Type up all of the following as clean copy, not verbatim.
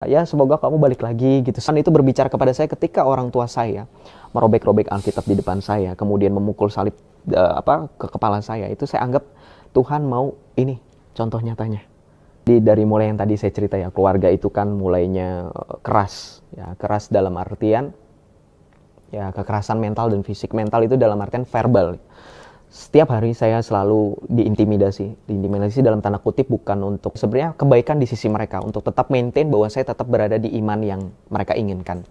Ya semoga kamu balik lagi gitu. Dan itu berbicara kepada saya ketika orang tua saya merobek-robek Alkitab di depan saya, kemudian memukul salib ke kepala saya. Itu saya anggap Tuhan mau ini contoh nyatanya. Dari mulai yang tadi saya cerita ya, keluarga itu kan mulainya keras. Ya, keras dalam artian ya kekerasan mental dan fisik. Mental itu dalam artian verbal. Setiap hari saya selalu diintimidasi dalam tanda kutip, bukan untuk sebenarnya kebaikan di sisi mereka, untuk tetap maintain bahwa saya tetap berada di iman yang mereka inginkan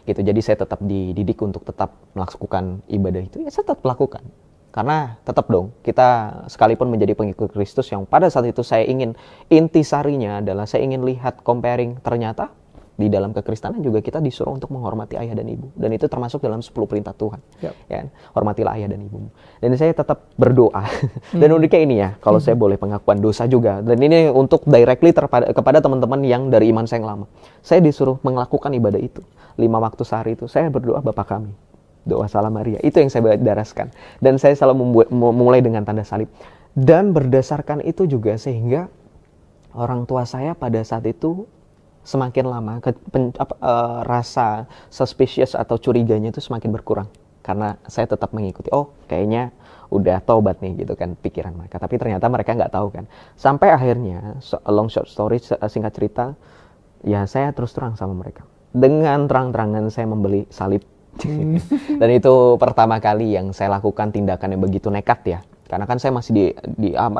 gitu. Jadi saya tetap dididik untuk tetap melakukan ibadah itu, ya saya tetap lakukan. Karena tetap dong, kita sekalipun menjadi pengikut Kristus, yang pada saat itu saya ingin, intisarinya adalah saya ingin lihat comparing, ternyata di dalam kekristenan juga kita disuruh untuk menghormati ayah dan ibu. Dan itu termasuk dalam 10 perintah Tuhan. Yep. Ya, hormatilah ayah dan ibumu. Dan saya tetap berdoa. Dan uniknya ini ya, kalau saya boleh pengakuan dosa juga. Dan ini untuk directly kepada teman-teman yang dari iman saya yang lama. Saya disuruh melakukan ibadah itu. 5 waktu sehari itu, saya berdoa Bapa kami. Doa Salam Maria. Itu yang saya daraskan. Dan saya selalu memulai dengan tanda salib. Dan berdasarkan itu juga sehingga orang tua saya pada saat itu semakin lama rasa suspicious atau curiganya itu semakin berkurang karena saya tetap mengikuti. Oh, kayaknya udah taubat nih gitu kan pikiran mereka. Tapi ternyata mereka nggak tahu kan. Sampai akhirnya long short story, singkat cerita, ya saya terus terang sama mereka. Dengan terang-terangan saya membeli salib. Dan itu pertama kali yang saya lakukan tindakan yang begitu nekat ya. Karena kan saya masih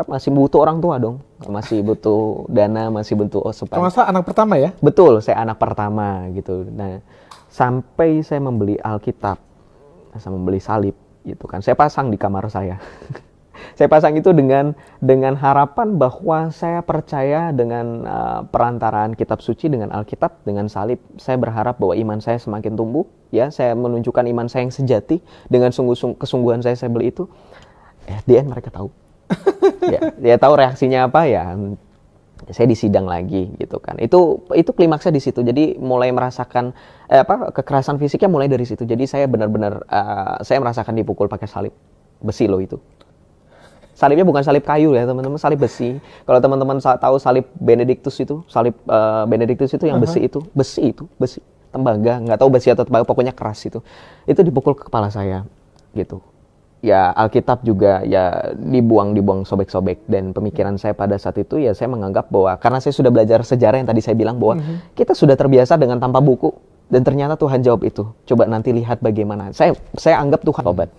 masih butuh orang tua dong, masih butuh dana, masih butuh asupan. Kalau nggak salah anak pertama ya? Betul, saya anak pertama gitu. Nah, sampai saya membeli Alkitab, saya membeli salib gitu kan. Saya pasang di kamar saya. Saya pasang itu dengan harapan bahwa saya percaya dengan perantaraan kitab suci, dengan Alkitab, dengan salib. Saya berharap bahwa iman saya semakin tumbuh. Ya, saya menunjukkan iman saya yang sejati dengan kesungguhan saya beli itu. Di end mereka tahu. Dia tahu reaksinya apa ya. Saya disidang lagi gitu kan. Itu klimaksnya di situ. Jadi mulai merasakan kekerasan fisiknya mulai dari situ. Jadi saya benar-benar saya merasakan dipukul pakai salib besi loh itu. Salibnya bukan salib kayu ya teman-teman, salib besi. Kalau teman-teman tahu salib Benedictus itu, yang besi itu, besi. Tembaga, nggak tahu besi atau tembaga, pokoknya keras itu. Itu dipukul ke kepala saya gitu. Ya Alkitab juga ya dibuang sobek-sobek. Dan pemikiran saya pada saat itu ya saya menganggap bahwa karena saya sudah belajar sejarah yang tadi saya bilang bahwa kita sudah terbiasa dengan tanpa buku, dan ternyata Tuhan jawab itu. Coba nanti lihat bagaimana. Saya anggap Tuhan obat.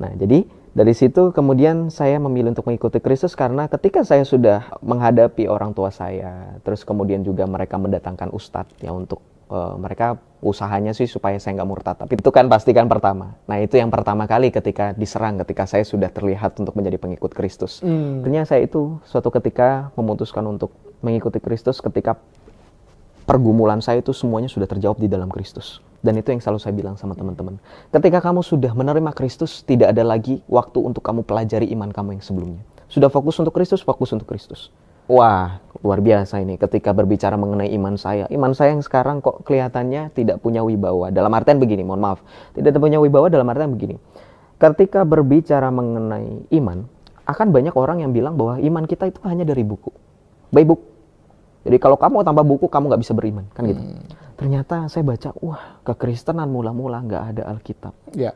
Nah, jadi dari situ kemudian saya memilih untuk mengikuti Kristus karena ketika saya sudah menghadapi orang tua saya, terus kemudian juga mereka mendatangkan ustadz ya untuk mereka usahanya sih supaya saya nggak murtad. Tapi itu kan pastikan pertama. Nah, itu yang pertama kali ketika diserang, ketika saya sudah terlihat untuk menjadi pengikut Kristus. Ternyata saya itu suatu ketika memutuskan untuk mengikuti Kristus ketika pergumulan saya itu semuanya sudah terjawab di dalam Kristus. Dan itu yang selalu saya bilang sama teman-teman. Ketika kamu sudah menerima Kristus, tidak ada lagi waktu untuk kamu pelajari iman kamu yang sebelumnya. Sudah fokus untuk Kristus, fokus untuk Kristus. Wah, luar biasa ini ketika berbicara mengenai iman saya. Iman saya yang sekarang kok kelihatannya tidak punya wibawa. Dalam artian begini, mohon maaf. Tidak punya wibawa dalam artian begini. Ketika berbicara mengenai iman, akan banyak orang yang bilang bahwa iman kita itu hanya dari buku. By book. Jadi kalau kamu tanpa buku, kamu nggak bisa beriman. Kan gitu. Ternyata saya baca, wah, kekristenan mula-mula nggak ada Alkitab. Ya.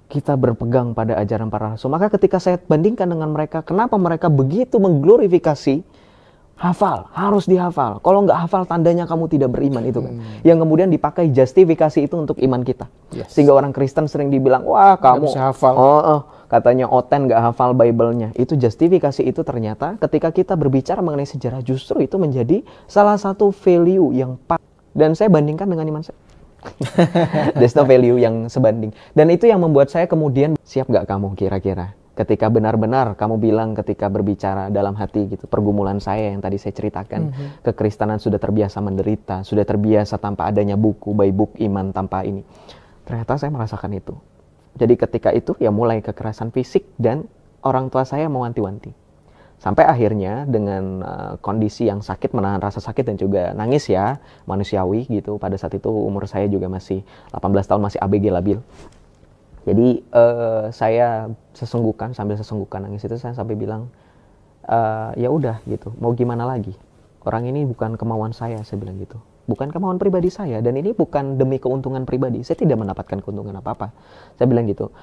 Kita berpegang pada ajaran para rasul. Maka ketika saya bandingkan dengan mereka, kenapa mereka begitu mengglorifikasi hafal, harus dihafal. Kalau nggak hafal, tandanya kamu tidak beriman itu kan. Yang kemudian dipakai justifikasi itu untuk iman kita. Yes. Sehingga orang Kristen sering dibilang, wah kamu bisa hafal. Katanya Oten nggak hafal Bible-nya. Itu justifikasi itu ternyata ketika kita berbicara mengenai sejarah justru itu menjadi salah satu value yang pas. Dan saya bandingkan dengan iman saya. There's no value yang sebanding. Dan itu yang membuat saya kemudian, siap nggak kamu kira-kira? Ketika benar-benar kamu bilang ketika berbicara dalam hati gitu, pergumulan saya yang tadi saya ceritakan, kekristenan sudah terbiasa menderita, sudah terbiasa tanpa adanya buku, by book iman tanpa ini. Ternyata saya merasakan itu. Jadi ketika itu ya mulai kekerasan fisik dan orang tua saya mewanti-wanti. Sampai akhirnya dengan kondisi yang sakit, menahan rasa sakit dan juga nangis ya, manusiawi gitu. Pada saat itu umur saya juga masih 18 tahun, masih ABG labil. Jadi saya sambil sesenggukan nangis itu saya sampai bilang, ya udah gitu, mau gimana lagi? Orang ini bukan kemauan saya bilang gitu. bukan kemauan pribadi saya, dan ini bukan demi keuntungan pribadi. Saya tidak mendapatkan keuntungan apa-apa. Saya bilang gitu.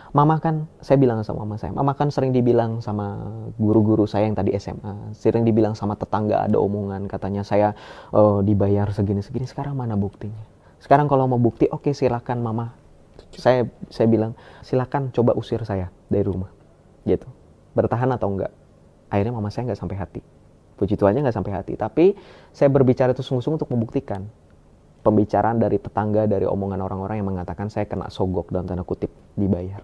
Saya bilang sama mama saya, mama kan sering dibilang sama guru-guru saya yang tadi SMA, sering dibilang sama tetangga, ada omongan katanya saya dibayar segini-segini. Sekarang mana buktinya? Sekarang kalau mau bukti, oke, silakan mama. Saya bilang, silakan coba usir saya dari rumah. Gitu. Bertahan atau enggak? Akhirnya mama saya nggak sampai hati. Puji Tuhannya nggak sampai hati, tapi saya berbicara itu sungguh-sungguh untuk membuktikan. Pembicaraan dari tetangga, dari omongan orang-orang yang mengatakan saya kena sogok dalam tanda kutip, dibayar,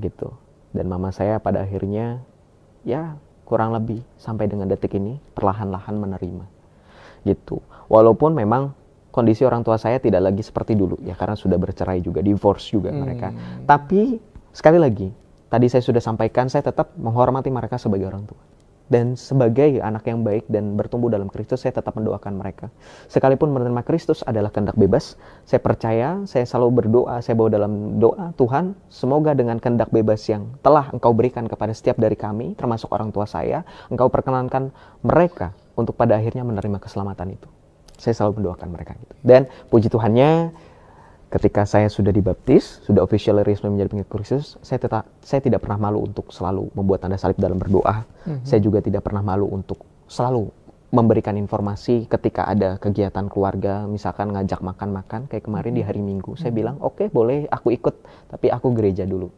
gitu. Dan mama saya pada akhirnya, ya kurang lebih sampai dengan detik ini, perlahan-lahan menerima, gitu. Walaupun memang kondisi orang tua saya tidak lagi seperti dulu, ya karena sudah bercerai juga, divorce juga mereka. Tapi sekali lagi, tadi saya sudah sampaikan, saya tetap menghormati mereka sebagai orang tua. Dan sebagai anak yang baik dan bertumbuh dalam Kristus, saya tetap mendoakan mereka. Sekalipun menerima Kristus adalah kehendak bebas, saya percaya, saya selalu berdoa, saya bawa dalam doa, Tuhan, semoga dengan kehendak bebas yang telah Engkau berikan kepada setiap dari kami, termasuk orang tua saya, Engkau perkenankan mereka untuk pada akhirnya menerima keselamatan itu. Saya selalu mendoakan mereka gitu. Dan puji Tuhannya, ketika saya sudah dibaptis, sudah officially resmi menjadi pengikut Kristus, saya tidak pernah malu untuk selalu membuat tanda salib dalam berdoa. Saya juga tidak pernah malu untuk selalu memberikan informasi ketika ada kegiatan keluarga, misalkan ngajak makan-makan, kayak kemarin di hari Minggu. Saya bilang, oke, boleh aku ikut, tapi aku gereja dulu.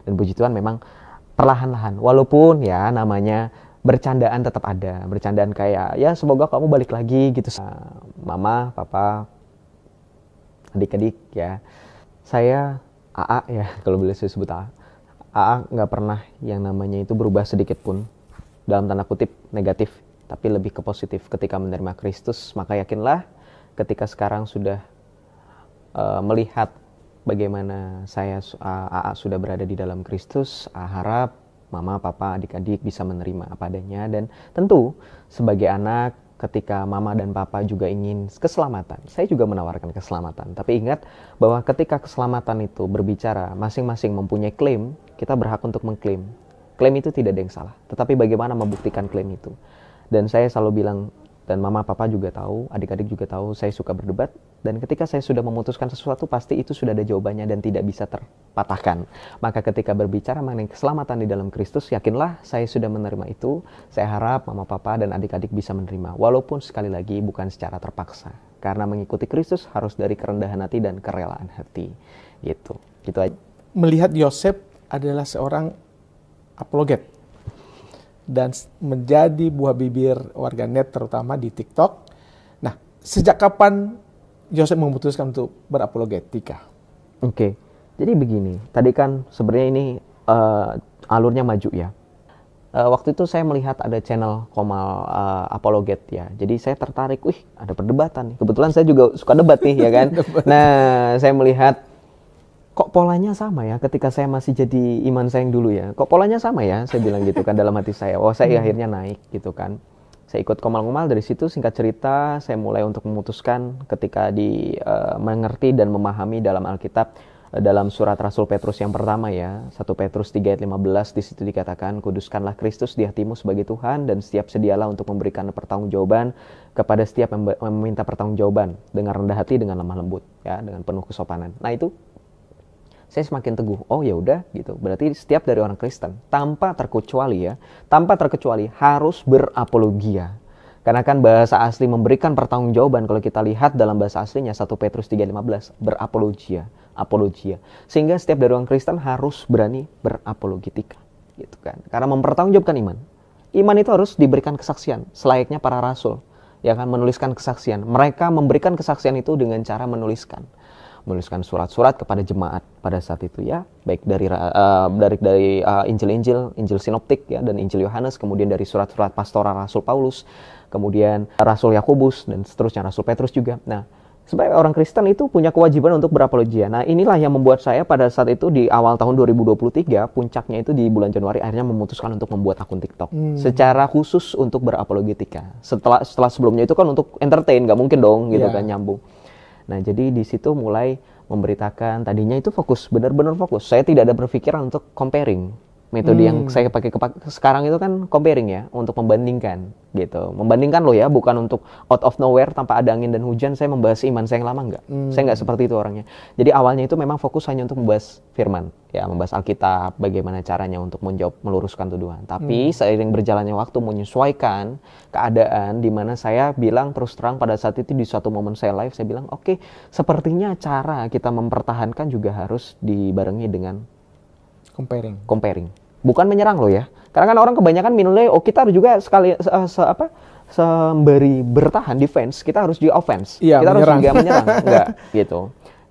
Dan puji Tuhan memang perlahan-lahan, walaupun ya namanya bercandaan tetap ada. Bercandaan kayak, ya semoga kamu balik lagi gitu. Mama, papa, adik-adik ya, saya AA ya, kalau boleh saya sebut AA nggak pernah yang namanya itu berubah sedikit pun dalam tanda kutip negatif, tapi lebih ke positif ketika menerima Kristus. Maka yakinlah ketika sekarang sudah melihat bagaimana AA sudah berada di dalam Kristus, harap mama, papa, adik-adik bisa menerima apa adanya. Dan tentu sebagai anak, ketika mama dan papa juga ingin keselamatan, saya juga menawarkan keselamatan. Tapi ingat bahwa ketika keselamatan itu berbicara, masing-masing mempunyai klaim, kita berhak untuk mengklaim. Klaim itu tidak ada yang salah, tetapi bagaimana membuktikan klaim itu. Dan saya selalu bilang, dan mama papa juga tahu, adik-adik juga tahu, saya suka berdebat. Dan ketika saya sudah memutuskan sesuatu, pasti itu sudah ada jawabannya dan tidak bisa terpatahkan. Maka ketika berbicara mengenai keselamatan di dalam Kristus, yakinlah saya sudah menerima itu. Saya harap mama papa dan adik-adik bisa menerima. Walaupun sekali lagi bukan secara terpaksa. Karena mengikuti Kristus harus dari kerendahan hati dan kerelaan hati. Gitu aja. Melihat Yosef adalah seorang apologet dan menjadi buah bibir warganet terutama di TikTok. Nah, sejak kapan Yosef memutuskan untuk berapologetika? Oke, jadi begini. Tadi kan sebenarnya ini alurnya maju ya. Waktu itu saya melihat ada channel Komal Apologet ya. Jadi saya tertarik, ada perdebatan nih. Kebetulan saya juga suka debat nih ya kan. Nah, saya melihat kok polanya sama ya ketika saya masih jadi iman saya yang dulu ya. Kok polanya sama ya, saya bilang gitu kan dalam hati saya. Saya akhirnya naik gitu kan. Saya ikut Komal-Komal, dari situ singkat cerita saya mulai untuk memutuskan ketika mengerti dan memahami dalam Alkitab, dalam surat Rasul Petrus yang pertama ya, 1 Petrus 3 ayat 15, di situ dikatakan, kuduskanlah Kristus di hatimu sebagai Tuhan dan setiap sedialah untuk memberikan pertanggungjawaban kepada setiap yang meminta pertanggungjawaban dengan rendah hati, dengan lemah lembut ya, dengan penuh kesopanan. Nah itu saya semakin teguh, oh ya udah gitu. Berarti setiap dari orang Kristen tanpa terkecuali harus berapologia. Karena kan bahasa asli memberikan pertanggungjawaban, kalau kita lihat dalam bahasa aslinya 1 Petrus 3:15, berapologia, apologia. Sehingga setiap dari orang Kristen harus berani berapologetika, gitu kan. Karena mempertanggungjawabkan iman. Iman itu harus diberikan kesaksian, selayaknya para rasul, ya kan, menuliskan kesaksian. Mereka memberikan kesaksian itu dengan cara menuliskan surat-surat kepada jemaat pada saat itu ya, baik dari Injil sinoptik ya, dan Injil Yohanes, kemudian dari surat-surat pastoral Rasul Paulus, kemudian Rasul Yakobus, dan seterusnya Rasul Petrus juga. Nah, sebagai orang Kristen itu punya kewajiban untuk berapologia. Nah, inilah yang membuat saya pada saat itu di awal tahun 2023, puncaknya itu di bulan Januari, akhirnya memutuskan untuk membuat akun TikTok secara khusus untuk berapologetika. Setelah sebelumnya itu kan untuk entertain, nggak mungkin dong gitu kan nyambung. Nah, jadi di situ mulai memberitakan, tadinya itu fokus, benar-benar fokus. Saya tidak ada berpikiran untuk comparing. Metode yang saya pakai sekarang itu kan comparing ya, untuk membandingkan gitu. Membandingkan loh ya, bukan untuk out of nowhere tanpa ada angin dan hujan saya membahas iman saya yang lama, enggak. Saya enggak seperti itu orangnya. Jadi awalnya itu memang fokus hanya untuk membahas firman, ya membahas Alkitab, bagaimana caranya untuk menjawab, meluruskan tuduhan. Tapi seiring berjalannya waktu menyesuaikan keadaan di mana saya bilang terus terang pada saat itu di suatu momen saya live, saya bilang oke, sepertinya cara kita mempertahankan juga harus dibarengi dengan comparing. Bukan menyerang loh ya. Karena kan orang kebanyakan menilai kita harus juga sekali sembari bertahan defense, kita harus juga offense. Iya, kita menyerang. harus juga menyerang, enggak gitu.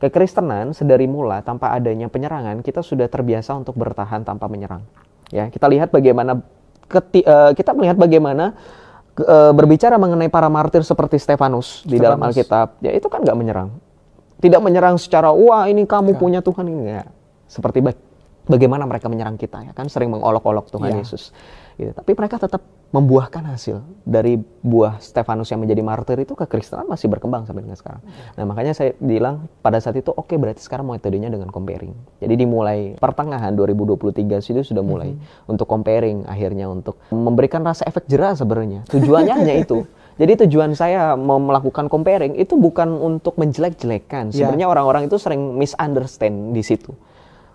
Kekristenan sedari mula tanpa adanya penyerangan, kita sudah terbiasa untuk bertahan tanpa menyerang. Ya, kita lihat bagaimana berbicara mengenai para martir seperti Stefanus di dalam Alkitab, ya itu kan enggak menyerang. Tidak menyerang secara wah ini kamu punya Tuhan, enggak. Seperti bagaimana mereka menyerang kita, ya kan sering mengolok-olok Tuhan Yesus. Gitu. Tapi mereka tetap membuahkan hasil dari buah Stefanus yang menjadi martir itu. Kekristenan masih berkembang sampai dengan sekarang. Nah makanya saya bilang pada saat itu oke, berarti sekarang metodenya dengan comparing. Jadi dimulai pertengahan 2023 itu sudah mulai untuk comparing, akhirnya untuk memberikan rasa efek jerah sebenarnya. Tujuannya hanya itu. Jadi tujuan saya mau melakukan comparing itu bukan untuk menjelek-jelekan. Sebenarnya orang-orang itu sering misunderstand di situ.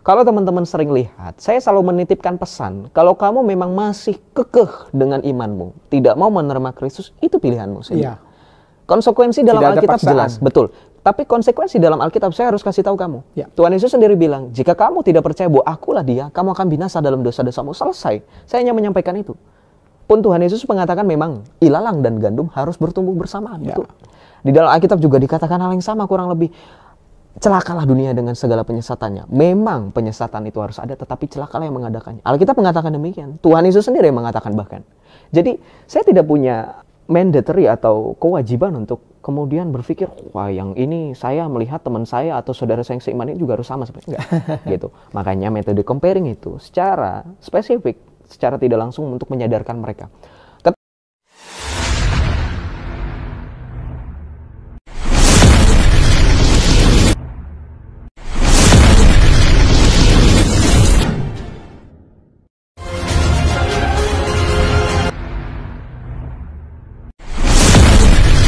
Kalau teman-teman sering lihat, saya selalu menitipkan pesan, kalau kamu memang masih kekeh dengan imanmu, tidak mau menerima Kristus, itu pilihanmu sendiri. Iya. Konsekuensi dalam Tidak ada Alkitab paksaan. jelas, betul. Tapi konsekuensi dalam Alkitab saya harus kasih tahu kamu. Ya. Tuhan Yesus sendiri bilang, jika kamu tidak percaya bahwa akulah dia, kamu akan binasa dalam dosa-dosamu. Selesai. Saya hanya menyampaikan itu. Pun Tuhan Yesus mengatakan memang ilalang dan gandum harus bertumbuh bersamaan. Ya. Betul. Di dalam Alkitab juga dikatakan hal yang sama kurang lebih. Celakalah dunia dengan segala penyesatannya. Memang penyesatan itu harus ada, tetapi celakalah yang mengadakannya. Alkitab mengatakan demikian. Tuhan Yesus sendiri yang mengatakan bahkan. Jadi saya tidak punya mandatory atau kewajiban untuk kemudian berpikir, wah yang ini saya melihat teman saya atau saudara saya yang seiman ini juga harus sama seperti enggak. Gitu. Makanya metode comparing itu secara spesifik, secara tidak langsung untuk menyadarkan mereka.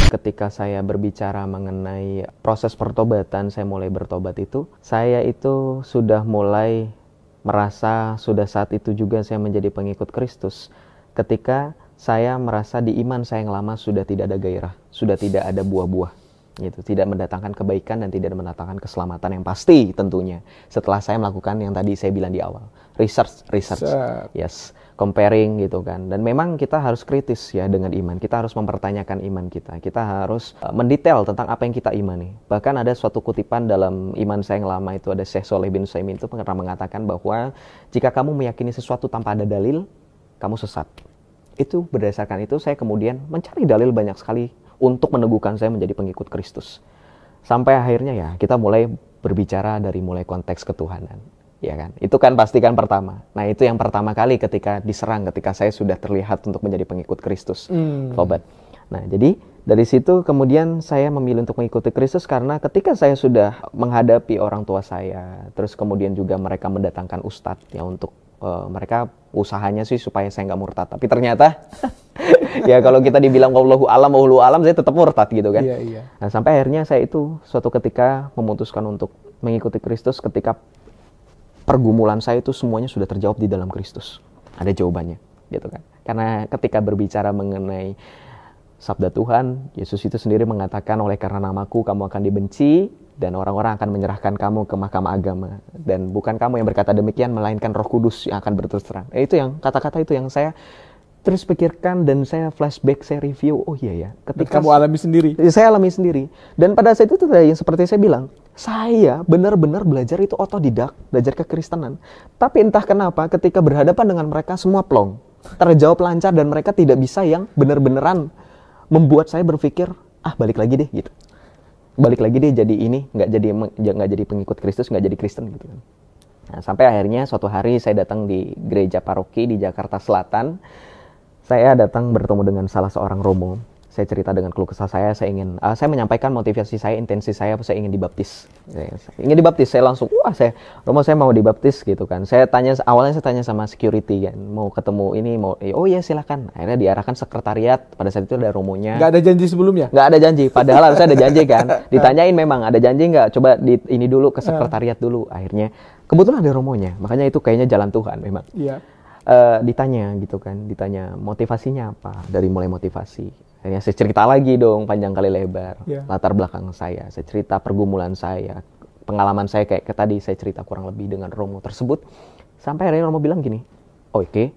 Ketika saya berbicara mengenai proses pertobatan, saya mulai bertobat itu, saya itu sudah mulai merasa sudah saat itu juga saya menjadi pengikut Kristus. Ketika saya merasa di iman saya yang lama sudah tidak ada gairah, sudah tidak ada buah-buah, gitu, tidak mendatangkan kebaikan dan tidak mendatangkan keselamatan yang pasti tentunya. Setelah saya melakukan yang tadi saya bilang di awal, research, yes. Comparing gitu kan. Dan memang kita harus kritis ya dengan iman. Kita harus mempertanyakan iman kita. Kita harus mendetail tentang apa yang kita imani. Bahkan ada suatu kutipan dalam iman saya yang lama itu, ada Syekh Sholeh bin Utsaimin itu pernah mengatakan bahwa jika kamu meyakini sesuatu tanpa ada dalil, kamu sesat. Itu berdasarkan itu saya kemudian mencari dalil banyak sekali untuk meneguhkan saya menjadi pengikut Kristus. Sampai akhirnya ya kita mulai berbicara dari mulai konteks ketuhanan. Ya kan, itu kan pastikan pertama. Nah itu yang pertama kali ketika diserang, ketika saya sudah terlihat untuk menjadi pengikut Kristus, tobat. Nah jadi dari situ kemudian saya memilih untuk mengikuti Kristus karena ketika saya sudah menghadapi orang tua saya, terus kemudian juga mereka mendatangkan ustadz ya untuk mereka usahanya sih supaya saya nggak murtad, tapi ternyata ya kalau kita dibilang wallahu alam saya tetap murtad gitu kan. Iya. Nah sampai akhirnya saya itu suatu ketika memutuskan untuk mengikuti Kristus ketika pergumulan saya itu semuanya sudah terjawab di dalam Kristus. Ada jawabannya, gitu kan. Karena ketika berbicara mengenai sabda Tuhan, Yesus itu sendiri mengatakan, oleh karena namaku kamu akan dibenci dan orang-orang akan menyerahkan kamu ke mahkamah agama. Dan bukan kamu yang berkata demikian, melainkan Roh Kudus yang akan berterus terang. Itu yang kata-kata itu yang saya terus pikirkan dan saya flashback, saya review. Oh iya ya, ketika kamu alami sendiri. Saya alami sendiri. Dan pada saat itu yang seperti saya bilang, saya benar-benar belajar itu otodidak, belajar kekristenan. Tapi entah kenapa ketika berhadapan dengan mereka semua plong, terjawab lancar dan mereka tidak bisa yang benar-benaran membuat saya berpikir, balik lagi deh gitu. Balik lagi deh jadi ini, nggak jadi pengikut Kristus, nggak jadi Kristen gitu kan. Nah, sampai akhirnya suatu hari saya datang di gereja paroki di Jakarta Selatan. Saya datang bertemu dengan salah seorang romo. Saya cerita dengan keluh kesah saya ingin, saya menyampaikan motivasi saya, intensi saya ingin dibaptis. Saya ingin dibaptis, saya langsung, Romo saya mau dibaptis gitu kan. Awalnya saya tanya sama security kan, mau ketemu ini, oh iya silakan. Akhirnya diarahkan sekretariat, pada saat itu ada romonya. Nggak ada janji sebelumnya? Nggak ada janji, padahal harusnya ada janji kan. Ditanyain memang, ada janji nggak? Coba ini dulu ke sekretariat dulu. Akhirnya, kebetulan ada romonya, makanya itu kayaknya jalan Tuhan memang. Iya. Ditanya gitu kan, ditanya motivasinya apa, dari mulai motivasi. Akhirnya saya cerita lagi dong panjang kali lebar, latar belakang saya cerita pergumulan saya, pengalaman saya kayak tadi saya cerita kurang lebih dengan Romo tersebut, sampai akhirnya Romo bilang gini, oke,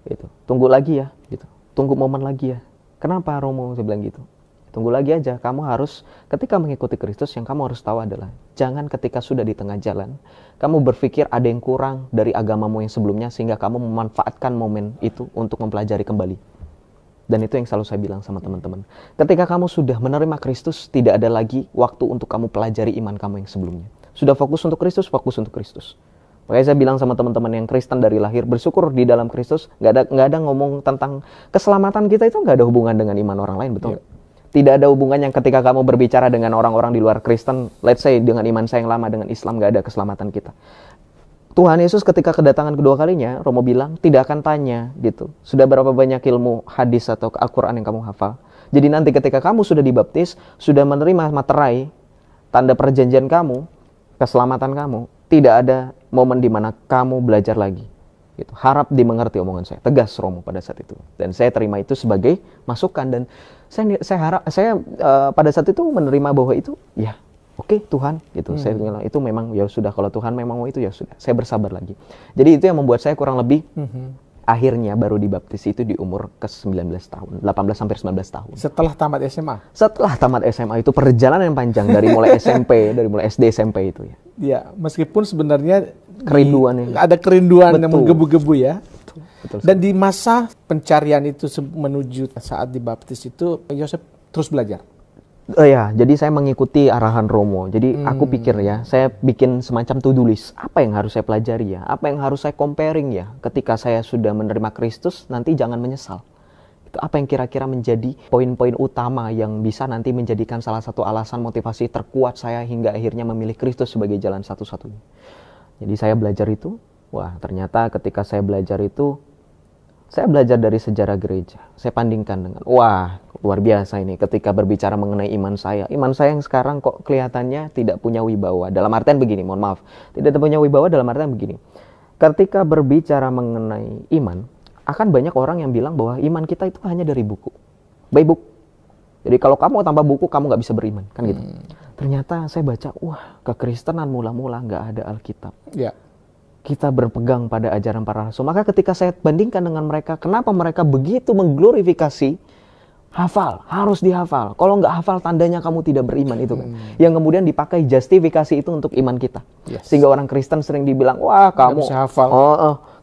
gitu, tunggu lagi ya, gitu, tunggu momen lagi ya. Kenapa Romo? Saya bilang gitu, tunggu lagi aja, kamu harus ketika mengikuti Kristus yang kamu harus tahu adalah jangan ketika sudah di tengah jalan kamu berpikir ada yang kurang dari agamamu yang sebelumnya sehingga kamu memanfaatkan momen itu untuk mempelajari kembali. Dan itu yang selalu saya bilang sama teman-teman. Ketika kamu sudah menerima Kristus, tidak ada lagi waktu untuk kamu pelajari iman kamu yang sebelumnya. Sudah fokus untuk Kristus, fokus untuk Kristus. Makanya saya bilang sama teman-teman yang Kristen dari lahir, bersyukur di dalam Kristus, nggak ada ngomong tentang keselamatan kita itu nggak ada hubungan dengan iman orang lain, betul nggak? Tidak ada hubungan yang ketika kamu berbicara dengan orang-orang di luar Kristen, let's say dengan iman saya yang lama, dengan Islam, nggak ada keselamatan kita. Tuhan Yesus ketika kedatangan kedua kalinya, Romo bilang, tidak akan tanya gitu. Sudah berapa banyak ilmu hadis atau Al-Quran yang kamu hafal. Jadi nanti ketika kamu sudah dibaptis, sudah menerima materai, tanda perjanjian kamu, keselamatan kamu, tidak ada momen di mana kamu belajar lagi. Gitu. Harap dimengerti omongan saya. Tegas Romo pada saat itu. Dan saya terima itu sebagai masukan. Dan saya pada saat itu menerima bahwa itu, ya, oke, Tuhan gitu. Saya bilang itu memang ya sudah, kalau Tuhan memang mau itu ya sudah. Saya bersabar lagi. Jadi itu yang membuat saya kurang lebih akhirnya baru dibaptis itu di umur ke-19 tahun, 18 sampai 19 tahun. Setelah tamat SMA. Setelah tamat SMA itu perjalanan yang panjang dari mulai SMP, dari mulai SD SMP itu ya. Iya, meskipun sebenarnya kerinduan ada kerinduan yang menggebu-gebu ya. Betul. Dan di masa pencarian itu menuju saat dibaptis itu Yosef terus belajar. Ya, jadi saya mengikuti arahan Romo. Jadi aku pikir ya, saya bikin semacam to-do list. Apa yang harus saya pelajari ya? Apa yang harus saya comparing ya? Ketika saya sudah menerima Kristus, nanti jangan menyesal. Itu apa yang kira-kira menjadi poin-poin utama yang bisa nanti menjadikan salah satu alasan motivasi terkuat saya hingga akhirnya memilih Kristus sebagai jalan satu-satunya. Jadi saya belajar itu. Wah, ternyata ketika saya belajar itu, saya belajar dari sejarah gereja. Saya bandingkan dengan, wah, luar biasa ini ketika berbicara mengenai iman saya. Iman saya yang sekarang kok kelihatannya tidak punya wibawa. Dalam artian begini, mohon maaf. Tidak punya wibawa dalam artian begini. Ketika berbicara mengenai iman, akan banyak orang yang bilang bahwa iman kita itu hanya dari buku. By book. Jadi kalau kamu tanpa buku, kamu nggak bisa beriman. Kan gitu. Ternyata saya baca, wah, kekristenan mula-mula nggak ada Alkitab. Ya. Kita berpegang pada ajaran para rasul. Maka ketika saya bandingkan dengan mereka, kenapa mereka begitu mengglorifikasi hafal, harus dihafal. Kalau nggak hafal, tandanya kamu tidak beriman itu kan. Yang kemudian dipakai justifikasi itu untuk iman kita. Yes. Sehingga orang Kristen sering dibilang, wah kamu bisa hafal.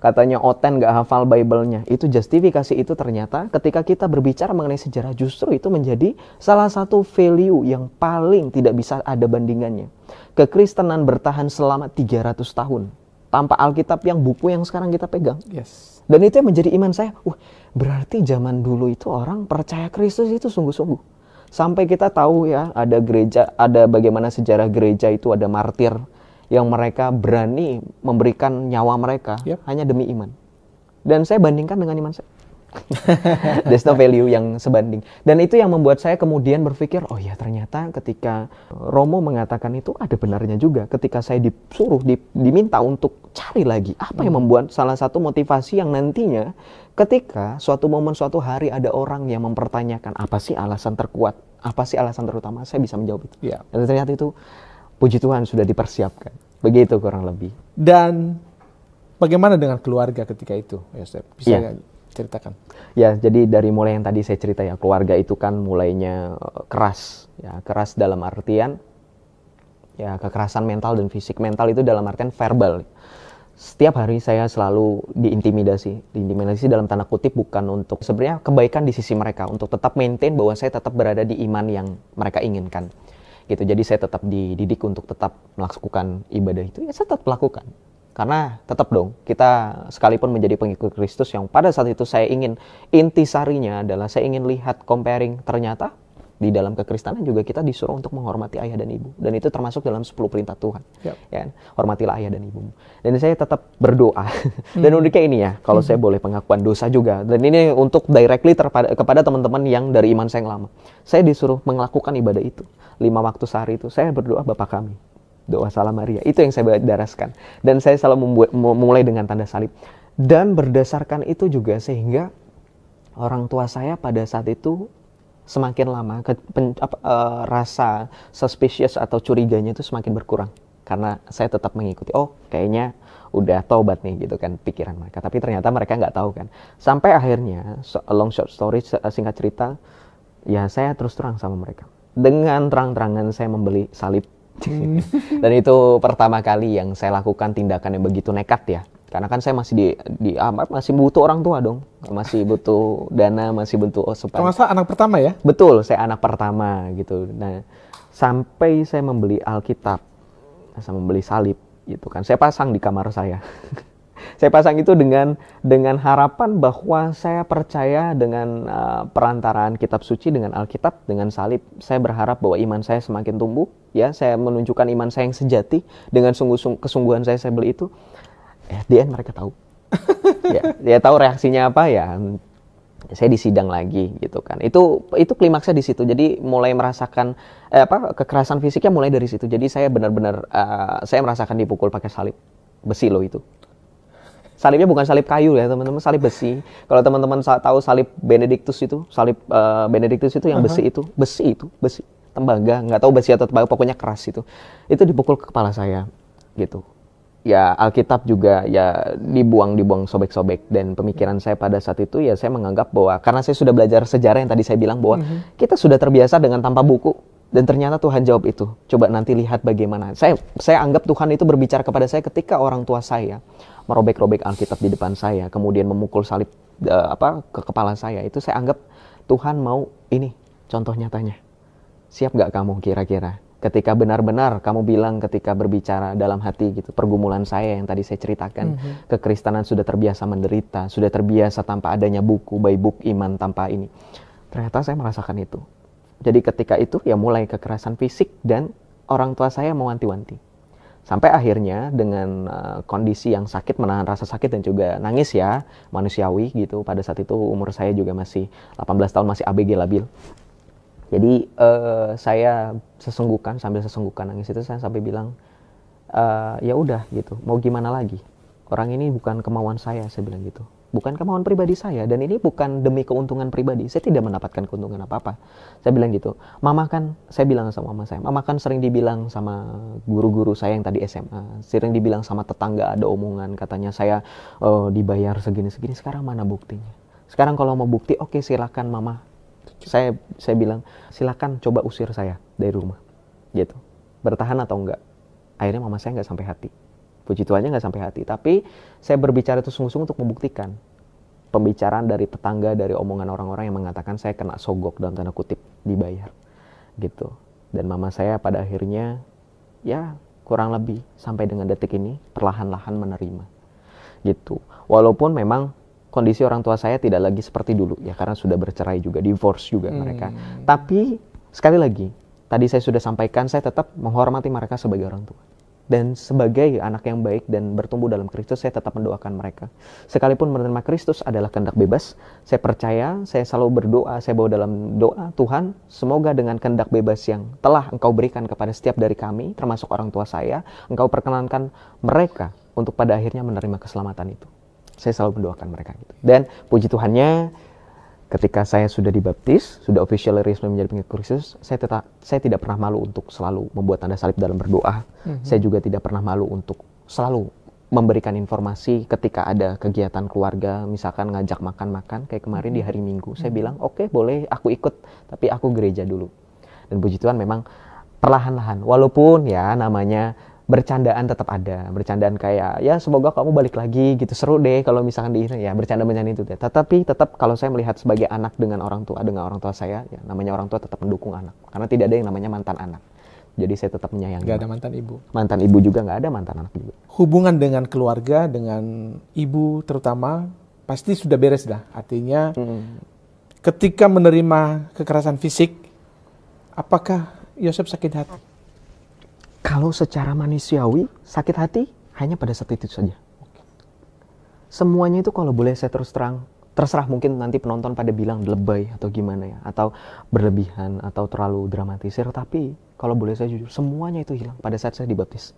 Katanya Oten nggak hafal Bible-nya. Itu justifikasi itu ternyata ketika kita berbicara mengenai sejarah, justru itu menjadi salah satu value yang paling tidak bisa ada bandingannya. Kekristenan bertahan selama 300 tahun. Tanpa Alkitab yang buku yang sekarang kita pegang. Yes. Dan itu yang menjadi iman saya. Berarti zaman dulu itu orang percaya Kristus itu sungguh-sungguh. Sampai kita tahu ya, ada gereja, ada bagaimana sejarah gereja itu ada martir yang mereka berani memberikan nyawa mereka hanya demi iman. Dan saya bandingkan dengan iman saya. There's no value yang sebanding. Dan itu yang membuat saya kemudian berpikir, oh ya ternyata ketika Romo mengatakan itu ada benarnya juga. Ketika saya disuruh, diminta untuk cari lagi. Apa yang membuat salah satu motivasi yang nantinya ketika suatu momen, suatu hari ada orang yang mempertanyakan apa sih alasan terkuat, apa sih alasan terutama, saya bisa menjawab itu. Yeah. Dan ternyata itu puji Tuhan sudah dipersiapkan. Begitu kurang lebih. Dan bagaimana dengan keluarga ketika itu, Yosef? Bisa ceritakan? Ya, jadi dari mulai yang tadi saya cerita ya, keluarga itu kan mulainya keras. Ya, keras dalam artian ya kekerasan mental dan fisik. Mental itu dalam artian verbal. Setiap hari saya selalu diintimidasi. Diintimidasi dalam tanda kutip bukan untuk sebenarnya kebaikan di sisi mereka, untuk tetap maintain bahwa saya tetap berada di iman yang mereka inginkan. Gitu. Jadi saya tetap dididik untuk tetap melakukan ibadah itu, ya saya tetap lakukan. Karena tetap dong, kita sekalipun menjadi pengikut Kristus yang pada saat itu saya ingin, intisarinya adalah saya ingin lihat comparing, ternyata di dalam kekristenan juga kita disuruh untuk menghormati ayah dan ibu. Dan itu termasuk dalam 10 perintah Tuhan. Yep. Ya, hormatilah ayah dan ibumu. Dan saya tetap berdoa. Dan uniknya ini ya, kalau saya boleh pengakuan dosa juga. Dan ini untuk directly kepada teman-teman yang dari iman saya yang lama. Saya disuruh melakukan ibadah itu. 5 waktu sehari itu, saya berdoa Bapa kami. Doa Salam Maria. Itu yang saya daraskan. Dan saya selalu memulai dengan tanda salib. Dan berdasarkan itu juga sehingga orang tua saya pada saat itu semakin lama rasa suspicious atau curiganya itu semakin berkurang karena saya tetap mengikuti. Oh, kayaknya udah taubat nih gitu kan pikiran mereka. Tapi ternyata mereka nggak tahu kan. Sampai akhirnya long short story, singkat cerita, ya saya terus terang sama mereka. Dengan terang-terangan saya membeli salib. Dan itu pertama kali yang saya lakukan tindakan yang begitu nekat ya. Karena kan saya masih masih butuh orang tua dong, masih butuh dana, masih butuh asupan. Kalau nggak salah anak pertama ya? Betul, saya anak pertama gitu. Nah, sampai saya membeli Alkitab, saya membeli salib gitu kan. Saya pasang di kamar saya. Saya pasang itu dengan harapan bahwa saya percaya dengan perantaraan kitab suci, dengan Alkitab, dengan salib. Saya berharap bahwa iman saya semakin tumbuh, ya. Saya menunjukkan iman saya yang sejati dengan kesungguhan saya beli itu. Di end mereka tahu. Dia tahu reaksinya apa ya. Saya disidang lagi gitu kan. Itu klimaksnya di situ. Jadi mulai merasakan kekerasan fisiknya mulai dari situ. Jadi saya benar-benar saya merasakan dipukul pakai salib besi loh itu. Salibnya bukan salib kayu ya teman-teman, salib besi. Kalau teman-teman tahu salib Benedictus itu, yang besi itu, besi. Tembaga, nggak tahu besi atau tembaga, pokoknya keras itu. Itu dipukul ke kepala saya gitu. Ya Alkitab juga ya dibuang sobek-sobek, dan pemikiran saya pada saat itu ya saya menganggap bahwa karena saya sudah belajar sejarah yang tadi saya bilang bahwa kita sudah terbiasa dengan tanpa buku, dan ternyata Tuhan jawab itu. Coba nanti lihat bagaimana. Saya anggap Tuhan itu berbicara kepada saya ketika orang tua saya merobek-robek Alkitab di depan saya, kemudian memukul salib ke kepala saya. Itu saya anggap Tuhan mau ini contoh nyatanya. Siap gak kamu kira-kira? Ketika benar-benar kamu bilang ketika berbicara dalam hati gitu, pergumulan saya yang tadi saya ceritakan, kekristenan sudah terbiasa menderita, sudah terbiasa tanpa adanya buku, by book iman tanpa ini. Ternyata saya merasakan itu. Jadi ketika itu ya mulai kekerasan fisik dan orang tua saya mewanti-wanti. Sampai akhirnya dengan kondisi yang sakit, menahan rasa sakit dan juga nangis ya, manusiawi gitu. Pada saat itu umur saya juga masih 18 tahun, masih ABG labil. Jadi saya sambil sesenggukan nangis itu, saya sampai bilang, ya udah gitu, mau gimana lagi? Orang ini bukan kemauan saya bilang gitu. Bukan kemauan pribadi saya, dan ini bukan demi keuntungan pribadi. Saya tidak mendapatkan keuntungan apa-apa. Saya bilang gitu. Saya bilang sama mama saya, mama kan sering dibilang sama guru-guru saya yang tadi SMA, sering dibilang sama tetangga, ada omongan katanya saya dibayar segini-segini. Sekarang mana buktinya? Sekarang kalau mau bukti, oke, silakan mama. Saya bilang, silakan coba usir saya dari rumah, gitu. Bertahan atau enggak? Akhirnya mama saya nggak sampai hati. Puji Tuhannya nggak sampai hati. Tapi saya berbicara itu sungguh-sungguh untuk membuktikan. Pembicaraan dari tetangga, dari omongan orang-orang yang mengatakan saya kena sogok dalam tanda kutip, dibayar, gitu. Dan mama saya pada akhirnya, ya kurang lebih sampai dengan detik ini perlahan-lahan menerima, gitu. Walaupun memang kondisi orang tua saya tidak lagi seperti dulu ya, karena sudah bercerai juga, divorce juga mereka. Tapi sekali lagi, tadi saya sudah sampaikan, saya tetap menghormati mereka sebagai orang tua. Dan sebagai anak yang baik dan bertumbuh dalam Kristus, saya tetap mendoakan mereka. Sekalipun menerima Kristus adalah kehendak bebas, saya percaya, saya selalu berdoa, saya bawa dalam doa, Tuhan, semoga dengan kehendak bebas yang telah Engkau berikan kepada setiap dari kami, termasuk orang tua saya, Engkau perkenankan mereka untuk pada akhirnya menerima keselamatan itu. Saya selalu mendoakan mereka gitu. Dan puji Tuhannya, ketika saya sudah dibaptis, sudah officially resmi menjadi pengikut Kristus, saya tidak pernah malu untuk selalu membuat tanda salib dalam berdoa. Saya juga tidak pernah malu untuk selalu memberikan informasi ketika ada kegiatan keluarga, misalkan ngajak makan-makan, kayak kemarin di hari Minggu. Saya bilang, oke, boleh aku ikut, tapi aku gereja dulu. Dan puji Tuhan memang perlahan-lahan, walaupun ya namanya bercandaan tetap ada, bercandaan kayak ya semoga kamu balik lagi gitu, seru deh kalau misalkan ya bercanda-bercanda itu deh. Tetapi tetap kalau saya melihat sebagai anak dengan orang tua saya, ya namanya orang tua tetap mendukung anak, karena tidak ada yang namanya mantan anak. Jadi saya tetap menyayangi. Gak ada mantan ibu. Mantan ibu juga nggak ada, mantan anak juga. Hubungan dengan keluarga, dengan ibu terutama, pasti sudah beres dah. Artinya ketika menerima kekerasan fisik, apakah Yosef sakit hati? Kalau secara manusiawi, sakit hati hanya pada saat itu saja. Semuanya itu kalau boleh saya terus terang, terserah mungkin nanti penonton pada bilang lebay atau gimana ya, atau berlebihan atau terlalu dramatisir, tapi kalau boleh saya jujur, semuanya itu hilang pada saat saya dibaptis.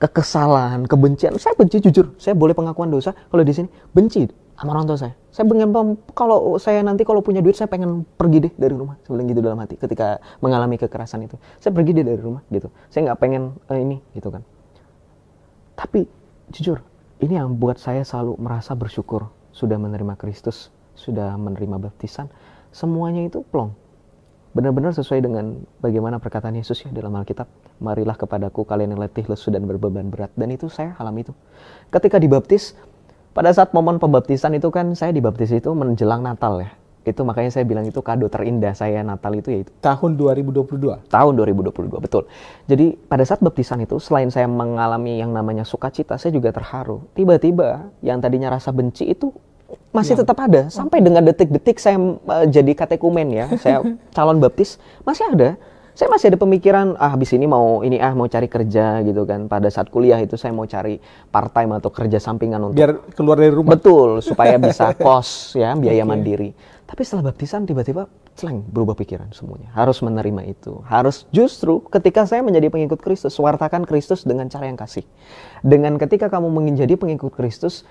Kekesalan, kebencian, saya benci jujur, saya boleh pengakuan dosa kalau di sini benci sama orang tua saya. Saya pengen, kalau saya nanti kalau punya duit saya pengen pergi deh dari rumah, saya bilang gitu dalam hati ketika mengalami kekerasan itu. Saya pergi deh dari rumah gitu. Saya nggak pengen ini gitu kan. Tapi jujur, ini yang buat saya selalu merasa bersyukur sudah menerima Kristus, sudah menerima baptisan, semuanya itu plong. Benar-benar sesuai dengan bagaimana perkataan Yesus ya dalam Alkitab. Marilah kepadaku kalian yang letih, lesu dan berbeban berat. Dan itu saya alami itu. Ketika dibaptis, pada saat momen pembaptisan itu kan saya dibaptis itu menjelang Natal ya. Itu makanya saya bilang itu kado terindah saya Natal itu yaitu Tahun 2022. Tahun 2022, betul. Jadi pada saat baptisan itu, selain saya mengalami yang namanya sukacita, saya juga terharu. Tiba-tiba yang tadinya rasa benci itu masih tetap ada. Sampai dengan detik-detik saya jadi katekumen ya, saya calon baptis, masih ada. Saya masih ada pemikiran, habis ini mau cari kerja gitu kan. Pada saat kuliah itu saya mau cari part-time atau kerja sampingan untuk biar keluar dari rumah. Betul, supaya bisa kos ya, biaya mandiri. Tapi setelah baptisan tiba-tiba berubah pikiran semuanya. Harus menerima itu. Harus justru ketika saya menjadi pengikut Kristus, wartakan Kristus dengan cara yang kasih. Dengan ketika kamu menjadi pengikut Kristus,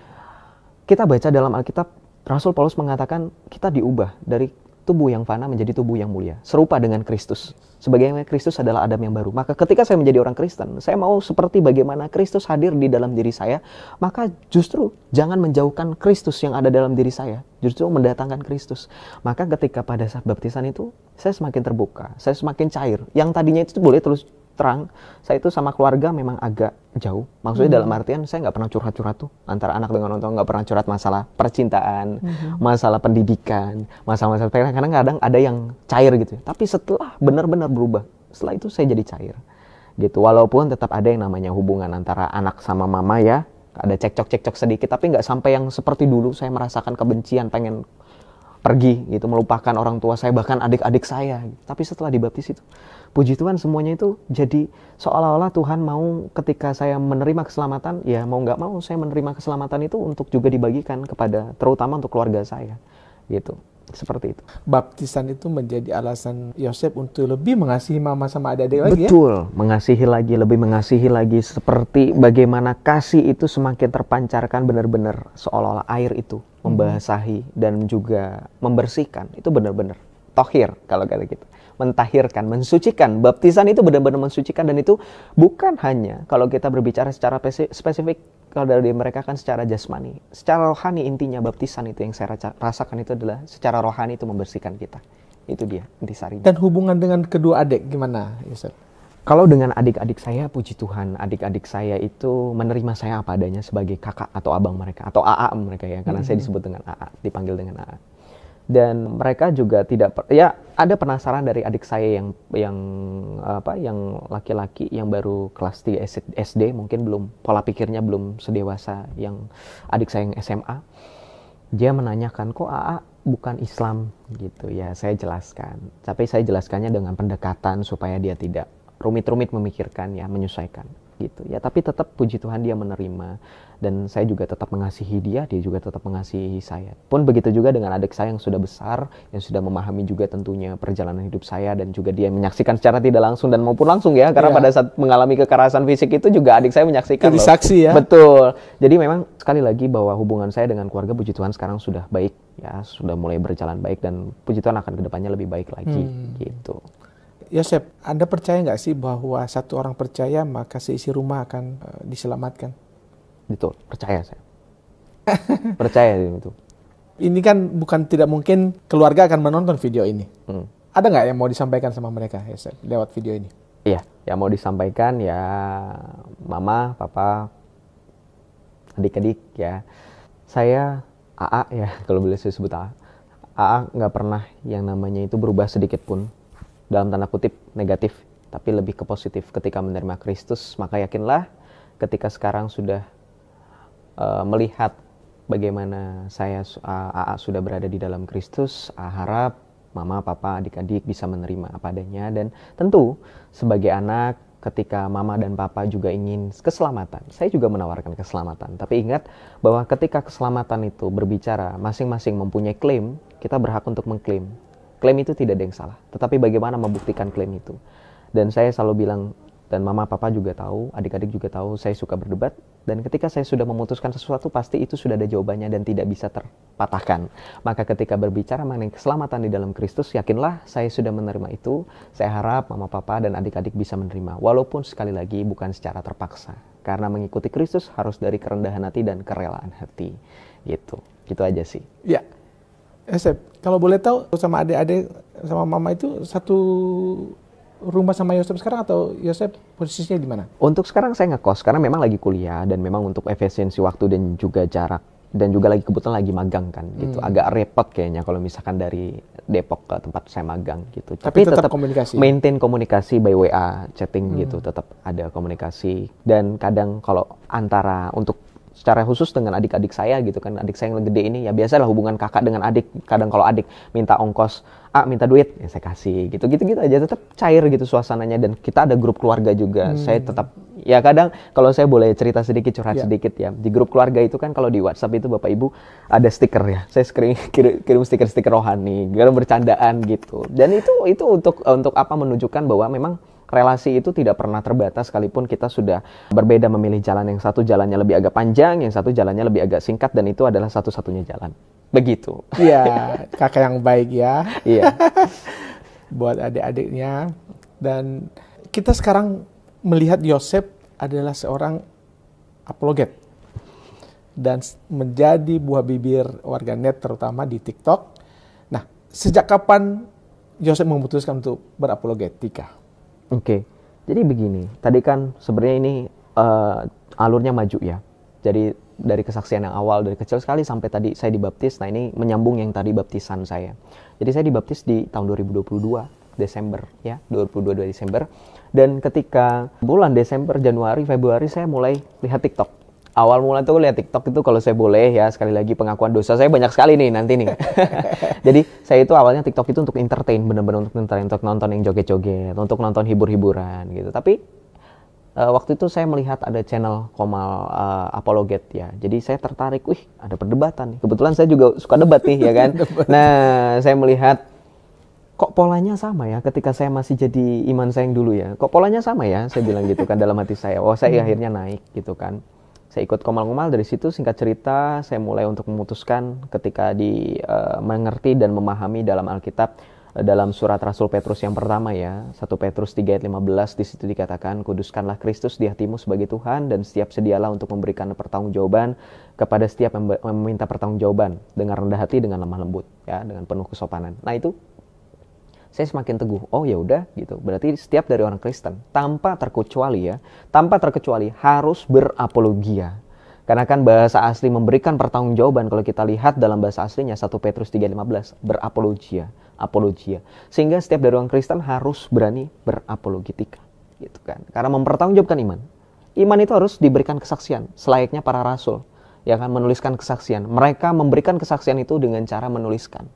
kita baca dalam Alkitab, Rasul Paulus mengatakan kita diubah dari tubuh yang fana menjadi tubuh yang mulia. Serupa dengan Kristus. Sebagaimana Kristus adalah Adam yang baru. Maka ketika saya menjadi orang Kristen, saya mau seperti bagaimana Kristus hadir di dalam diri saya. Maka justru jangan menjauhkan Kristus yang ada dalam diri saya. Justru mendatangkan Kristus. Maka ketika pada saat baptisan itu, saya semakin terbuka. Saya semakin cair. Yang tadinya itu boleh terus terang, saya itu sama keluarga memang agak jauh. Maksudnya dalam artian saya nggak pernah curhat-curhat tuh antara anak dengan orang tua, nggak pernah curhat masalah percintaan, masalah pendidikan, masalah-masalah karena kadang ada yang cair gitu. Tapi setelah benar-benar berubah, setelah itu saya jadi cair, gitu. Walaupun tetap ada yang namanya hubungan antara anak sama mama ya, ada cekcok-cekcok sedikit, tapi nggak sampai yang seperti dulu saya merasakan kebencian, pengen pergi gitu, melupakan orang tua saya, bahkan adik-adik saya. Tapi setelah dibaptis itu, puji Tuhan semuanya itu jadi seolah-olah Tuhan mau ketika saya menerima keselamatan, ya mau nggak mau saya menerima keselamatan itu untuk juga dibagikan kepada, terutama untuk keluarga saya, gitu. Seperti itu. Baptisan itu menjadi alasan Yosef untuk lebih mengasihi mama sama adik-adik lagi ya? Betul, mengasihi lagi, lebih mengasihi lagi, seperti bagaimana kasih itu semakin terpancarkan benar-benar seolah-olah air itu membasahi dan juga membersihkan. Itu benar-benar tohir kalau kata kita. Mentahirkan, mensucikan. Baptisan itu benar-benar mensucikan, dan itu bukan hanya kalau kita berbicara secara spesifik, kalau dari mereka kan secara jasmani. Secara rohani intinya baptisan itu yang saya rasakan itu adalah secara rohani itu membersihkan kita. Itu dia intisarinya. Dan hubungan dengan kedua adik gimana, Yosef? Kalau dengan adik-adik saya, puji Tuhan, adik-adik saya itu menerima saya apa adanya sebagai kakak atau abang mereka, atau AA mereka ya, karena saya disebut dengan AA, dipanggil dengan AA. Dan mereka juga tidak ada penasaran dari adik saya yang laki-laki yang baru kelas 3 SD, mungkin belum, pola pikirnya belum sedewasa yang adik saya yang SMA. Dia menanyakan, kok AA bukan Islam gitu ya. Saya jelaskan, tapi saya jelaskannya dengan pendekatan supaya dia tidak rumit-rumit memikirkan ya, menyesuaikan gitu ya. Tapi tetap puji Tuhan dia menerima, dan saya juga tetap mengasihi dia juga tetap mengasihi saya. Pun begitu juga dengan adik saya yang sudah besar, yang sudah memahami juga tentunya perjalanan hidup saya, dan juga dia menyaksikan secara tidak langsung dan maupun langsung ya, karena pada saat mengalami kekerasan fisik itu juga adik saya menyaksikan. Jadi saksi ya. Betul. Jadi memang sekali lagi bahwa hubungan saya dengan keluarga puji Tuhan sekarang sudah baik ya, sudah mulai berjalan baik, dan puji Tuhan akan kedepannya lebih baik lagi gitu. Yosef, Anda percaya nggak sih bahwa satu orang percaya maka seisi rumah akan diselamatkan? Betul, percaya saya. Percaya itu. Ini kan bukan tidak mungkin keluarga akan menonton video ini. Ada nggak yang mau disampaikan sama mereka, Yosef, lewat video ini? Iya, yang mau disampaikan ya mama, papa, adik-adik ya. Saya AA ya, kalau boleh saya sebut AA. AA nggak pernah yang namanya itu berubah sedikit pun, dalam tanda kutip negatif tapi lebih ke positif. Ketika menerima Kristus, maka yakinlah ketika sekarang sudah melihat bagaimana AA sudah berada di dalam Kristus, harap mama, papa, adik-adik bisa menerima apa adanya. Dan tentu sebagai anak, ketika mama dan papa juga ingin keselamatan, saya juga menawarkan keselamatan. Tapi ingat bahwa ketika keselamatan itu berbicara, masing-masing mempunyai klaim, kita berhak untuk mengklaim. Klaim itu tidak ada yang salah, tetapi bagaimana membuktikan klaim itu. Dan saya selalu bilang, dan mama papa juga tahu, adik-adik juga tahu, saya suka berdebat. Dan ketika saya sudah memutuskan sesuatu, pasti itu sudah ada jawabannya dan tidak bisa terpatahkan. Maka ketika berbicara mengenai keselamatan di dalam Kristus, yakinlah saya sudah menerima itu. Saya harap mama papa dan adik-adik bisa menerima. Walaupun sekali lagi bukan secara terpaksa. Karena mengikuti Kristus harus dari kerendahan hati dan kerelaan hati. Gitu aja sih. Ya, Yosep, kalau boleh tahu sama adik-adik sama mama itu satu rumah sama Yosep sekarang, atau Yosep posisinya di mana? Untuk sekarang saya ngekos karena memang lagi kuliah dan memang untuk efisiensi waktu dan juga jarak, dan juga lagi kebetulan lagi magang kan gitu. Agak repot kayaknya kalau misalkan dari Depok ke tempat saya magang gitu. Tapi tetap komunikasi. Maintain komunikasi by WA, chatting gitu, tetap ada komunikasi. Dan kadang kalau antara untuk secara khusus dengan adik-adik saya gitu kan, adik saya yang gede ini ya biasalah hubungan kakak dengan adik. Kadang kalau adik minta ongkos, minta duit, ya saya kasih gitu aja, tetap cair gitu suasananya. Dan kita ada grup keluarga juga. Saya tetap, ya kadang kalau saya boleh cerita sedikit, curhat sedikit ya, di grup keluarga itu kan kalau di WhatsApp itu Bapak Ibu ada stiker ya, saya kirim stiker rohani, kirim bercandaan gitu. Dan itu untuk apa, menunjukkan bahwa memang relasi itu tidak pernah terbatas, sekalipun kita sudah berbeda memilih jalan. Yang satu jalannya lebih agak panjang, yang satu jalannya lebih agak singkat, dan itu adalah satu-satunya jalan. Begitu. Iya, kakak yang baik ya. Iya. Buat adik-adiknya. Dan kita sekarang melihat Yosep adalah seorang apologet dan menjadi buah bibir warganet terutama di TikTok. Nah, sejak kapan Yosep memutuskan untuk berapologetika? Oke, jadi begini, tadi kan sebenarnya ini alurnya maju ya. Jadi dari kesaksian yang awal, dari kecil sekali sampai tadi saya dibaptis. Nah ini menyambung yang tadi baptisan saya. Jadi saya dibaptis di tahun 2022 Desember ya, 2022 Desember. Dan ketika bulan Desember, Januari, Februari saya mulai lihat TikTok. Awal mula tuh lihat TikTok itu, kalau saya boleh ya, sekali lagi pengakuan dosa saya banyak sekali nih nanti nih. Jadi saya itu awalnya TikTok itu untuk entertain, benar-benar untuk entertain, untuk nonton yang joget-joget, untuk nonton hibur-hiburan gitu. Tapi waktu itu saya melihat ada channel Komal Apologet ya. Jadi saya tertarik, wih ada perdebatan nih. Kebetulan saya juga suka debat nih ya kan. Nah saya melihat kok polanya sama ya ketika saya masih jadi iman saya yang dulu ya. Kok polanya sama ya, saya bilang gitu kan dalam hati saya. Oh saya akhirnya naik gitu kan. Saya ikut Komal-Komal, dari situ singkat cerita saya mulai untuk memutuskan ketika mengerti dan memahami dalam Alkitab, dalam surat Rasul Petrus yang pertama ya, 1 Petrus 3 ayat 15, di situ dikatakan, kuduskanlah Kristus di hatimu sebagai Tuhan dan setiap sedialah untuk memberikan pertanggungjawaban kepada setiap yang meminta pertanggungjawaban dengan rendah hati, dengan lemah lembut ya, dengan penuh kesopanan. Nah itu saya semakin teguh, oh ya udah gitu. Berarti setiap dari orang Kristen tanpa terkecuali harus berapologia. Karena kan bahasa asli memberikan pertanggungjawaban, kalau kita lihat dalam bahasa aslinya 1 Petrus 3:15, apologia. Sehingga setiap dari orang Kristen harus berani berapologetika gitu kan. Karena mempertanggungjawabkan iman. Iman itu harus diberikan kesaksian selayaknya para rasul. Ya kan, menuliskan kesaksian. Mereka memberikan kesaksian itu dengan cara menuliskan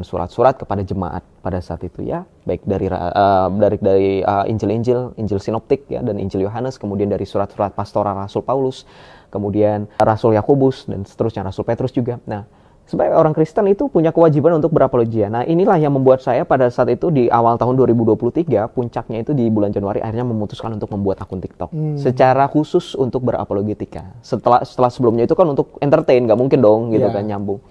surat-surat kepada jemaat pada saat itu ya, baik dari Injil sinoptik ya, dan Injil Yohanes, kemudian dari surat-surat pastoral Rasul Paulus, kemudian Rasul Yakobus, dan seterusnya Rasul Petrus juga. Nah, sebagai orang Kristen itu punya kewajiban untuk berapologia. Nah, inilah yang membuat saya pada saat itu di awal tahun 2023, puncaknya itu di bulan Januari, akhirnya memutuskan untuk membuat akun TikTok secara khusus untuk berapologetika. Setelah sebelumnya itu kan untuk entertain, nggak mungkin dong gitu kan nyambung.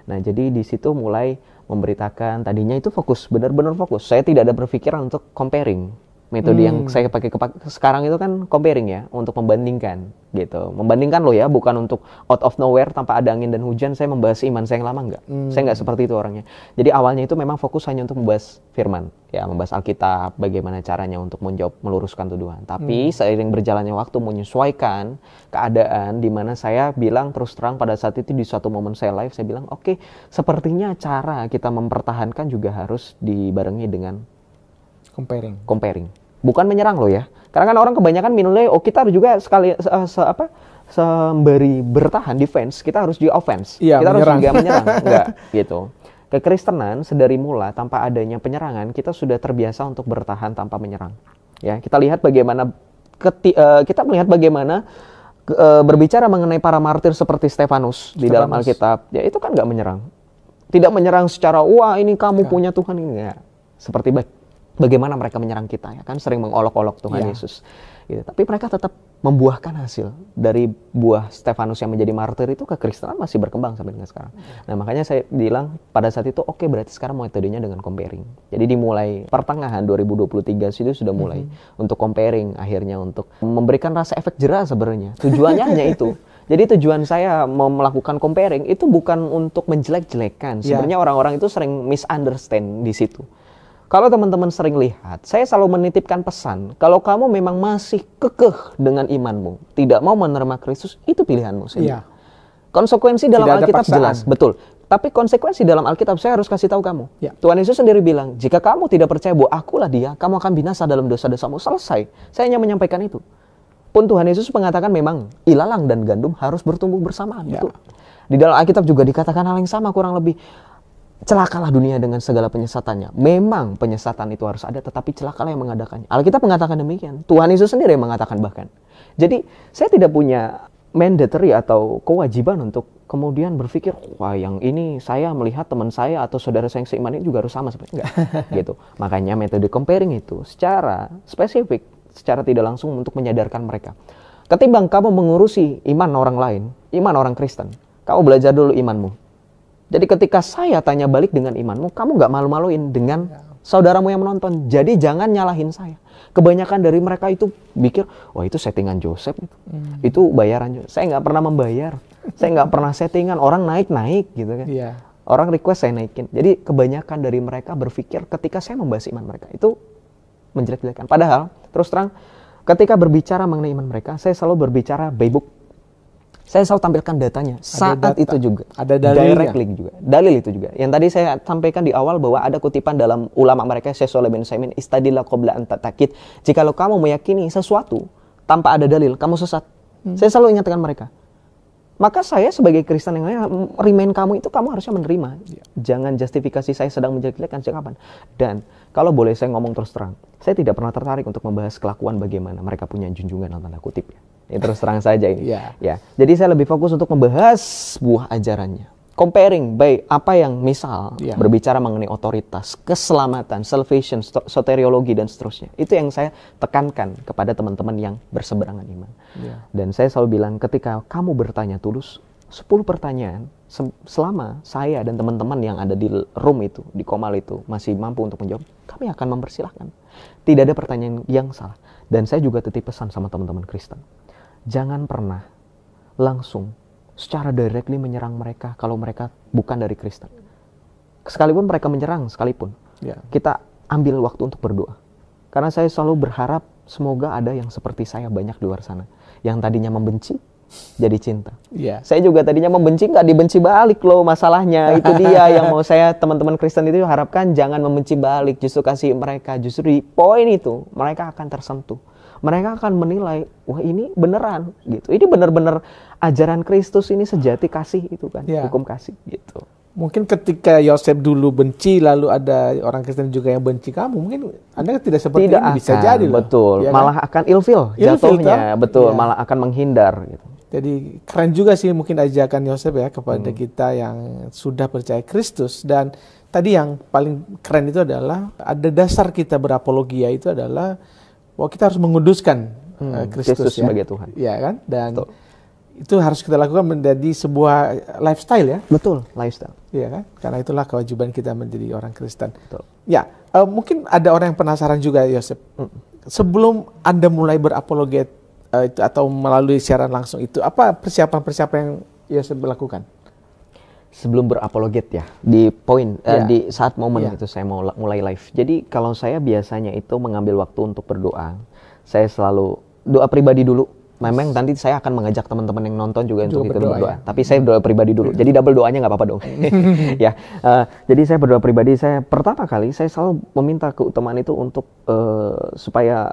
Nah, jadi di situ mulai memberitakan, tadinya itu benar-benar fokus. Saya tidak ada berpikiran untuk comparing. Metode yang saya pakai sekarang itu kan comparing ya, untuk membandingkan gitu. Membandingkan loh ya, bukan untuk out of nowhere tanpa ada angin dan hujan saya membahas iman saya yang lama, enggak. Saya enggak seperti itu orangnya. Jadi awalnya itu memang fokus hanya untuk membahas firman, ya membahas Alkitab, bagaimana caranya untuk meluruskan tuduhan. Tapi seiring berjalannya waktu, menyesuaikan keadaan di mana saya bilang terus terang pada saat itu di suatu momen saya live, saya bilang oke, sepertinya cara kita mempertahankan juga harus dibarengi dengan Comparing. Bukan menyerang loh ya. Karena kan orang kebanyakan menilai, kita harus juga sembari bertahan defense, kita harus juga offense. Iya, kita menyerang. harus juga menyerang. Enggak, gitu. Kekristenan sedari mula tanpa adanya penyerangan, kita sudah terbiasa untuk bertahan tanpa menyerang. Ya, kita lihat bagaimana berbicara mengenai para martir seperti Stefanus di dalam Alkitab, ya itu kan nggak menyerang. Tidak menyerang secara, wah ini kamu punya Tuhan, ini enggak. Seperti bagaimana mereka menyerang kita, ya kan, sering mengolok-olok Tuhan Yesus. Gitu. Tapi mereka tetap membuahkan hasil dari buah Stefanus yang menjadi martir itu. Kekristenan masih berkembang sampai dengan sekarang. Nah, makanya saya bilang pada saat itu, oke, berarti sekarang metodenya dengan comparing. Jadi dimulai pertengahan 2023 itu sudah mulai untuk comparing, akhirnya untuk memberikan rasa efek jerah sebenarnya. Tujuannya hanya itu. Jadi tujuan saya mau melakukan comparing itu bukan untuk menjelek-jelekan. Sebenarnya orang-orang itu sering misunderstand di situ. Kalau teman-teman sering lihat, saya selalu menitipkan pesan, kalau kamu memang masih kekeh dengan imanmu, tidak mau menerima Kristus, itu pilihanmu sendiri. Iya. Konsekuensi dalam Tidak ada Alkitab paksaan. jelas, betul. Tapi konsekuensi dalam Alkitab saya harus kasih tahu kamu. Ya. Tuhan Yesus sendiri bilang, jika kamu tidak percaya bahwa akulah dia, kamu akan binasa dalam dosa-dosamu. Selesai. Saya hanya menyampaikan itu. Pun Tuhan Yesus mengatakan memang ilalang dan gandum harus bertumbuh bersamaan. Ya. Betul. Di dalam Alkitab juga dikatakan hal yang sama kurang lebih. Celakalah dunia dengan segala penyesatannya. Memang penyesatan itu harus ada, tetapi celakalah yang mengadakannya. Alkitab mengatakan demikian. Tuhan Yesus sendiri yang mengatakan bahkan. Jadi saya tidak punya mandatory atau kewajiban untuk kemudian berpikir, wah yang ini saya melihat teman saya atau saudara saya yang seiman ini juga harus sama seperti enggak. Gitu. Makanya metode comparing itu secara spesifik, secara tidak langsung untuk menyadarkan mereka. Ketimbang kamu mengurusi iman orang lain, iman orang Kristen, kamu belajar dulu imanmu. Jadi ketika saya tanya balik dengan imanmu, kamu nggak malu-maluin dengan saudaramu yang menonton. Jadi jangan nyalahin saya. Kebanyakan dari mereka itu pikir, wah itu settingan Joseph itu. Itu bayaran Joseph. Saya nggak pernah membayar. Saya nggak pernah settingan. Orang naik gitu kan. Iya. Orang request saya naikin. Jadi kebanyakan dari mereka berpikir ketika saya membahas iman mereka itu menjelek-jelekan. Padahal terus terang ketika berbicara mengenai iman mereka, saya selalu berbicara by book. Saya selalu tampilkan datanya saat data. itu juga. Ada dalilnya. Direct link juga. Dalil itu juga. Yang tadi saya sampaikan di awal bahwa ada kutipan dalam ulama mereka, Syekh Shalih bin Utsaimin, istadillah qabla an tatakid. Jikalau kamu meyakini sesuatu tanpa ada dalil, kamu sesat. Saya selalu ingatkan mereka. Maka saya sebagai Kristen yang lain, remain kamu itu kamu harusnya menerima. Jangan justifikasi saya sedang menjelek-jelekan sejak kapan. Dan kalau boleh saya ngomong terus terang, saya tidak pernah tertarik untuk membahas kelakuan bagaimana mereka punya junjungan dalam tanda kutip. Ya, terus terang saja ini. Ya. Jadi saya lebih fokus untuk membahas buah ajarannya. Comparing by apa yang misal berbicara mengenai otoritas, keselamatan, salvation, soteriologi dan seterusnya. Itu yang saya tekankan kepada teman-teman yang berseberangan iman. Dan saya selalu bilang ketika kamu bertanya tulus, 10 pertanyaan selama saya dan teman-teman yang ada di room itu, di Komal itu masih mampu untuk menjawab, kami akan mempersilahkan. Tidak ada pertanyaan yang salah. Dan saya juga titip pesan sama teman-teman Kristen. Jangan pernah langsung secara directly menyerang mereka kalau mereka bukan dari Kristen. Sekalipun mereka menyerang, sekalipun. Kita ambil waktu untuk berdoa. Karena saya selalu berharap semoga ada yang seperti saya banyak di luar sana. Yang tadinya membenci, jadi cinta. Saya juga tadinya membenci, nggak dibenci balik loh masalahnya. Itu dia yang mau saya, teman-teman Kristen itu harapkan jangan membenci balik. Justru kasih mereka, justru di poin itu, mereka akan tersentuh. Mereka akan menilai, wah ini beneran gitu. Ini benar-benar ajaran Kristus ini sejati kasih itu kan, hukum kasih gitu. Mungkin ketika Yosef dulu benci, lalu ada orang Kristen juga yang benci kamu, mungkin Anda tidak seperti ini, bisa jadi loh. Betul, ya malah kan? akan ilfil jatuhnya, betul, malah akan menghindar gitu. Jadi keren juga sih mungkin ajakan Yosef ya kepada kita yang sudah percaya Kristus. Dan tadi yang paling keren itu adalah ada dasar kita berapologia itu adalah bahwa kita harus menguduskan Kristus ya. Sebagai Tuhan. Iya kan? Dan itu harus kita lakukan menjadi sebuah lifestyle ya. Betul, lifestyle. Iya kan? Karena itulah kewajiban kita menjadi orang Kristen. Betul. Ya, mungkin ada orang yang penasaran juga Yosef. Sebelum Anda mulai berapologet itu atau melalui siaran langsung itu, apa persiapan-persiapan yang Yosef lakukan? Sebelum berapologet ya, di poin di saat momen itu saya mau mulai live. Jadi kalau saya biasanya itu mengambil waktu untuk berdoa, saya selalu doa pribadi dulu. Memang nanti saya akan mengajak teman-teman yang nonton juga untuk ikut berdoa. Ya. Tapi saya berdoa pribadi dulu. Jadi double doanya nggak apa-apa dong. Ya, jadi saya berdoa pribadi. Saya pertama kali saya selalu meminta keutamaan itu untuk supaya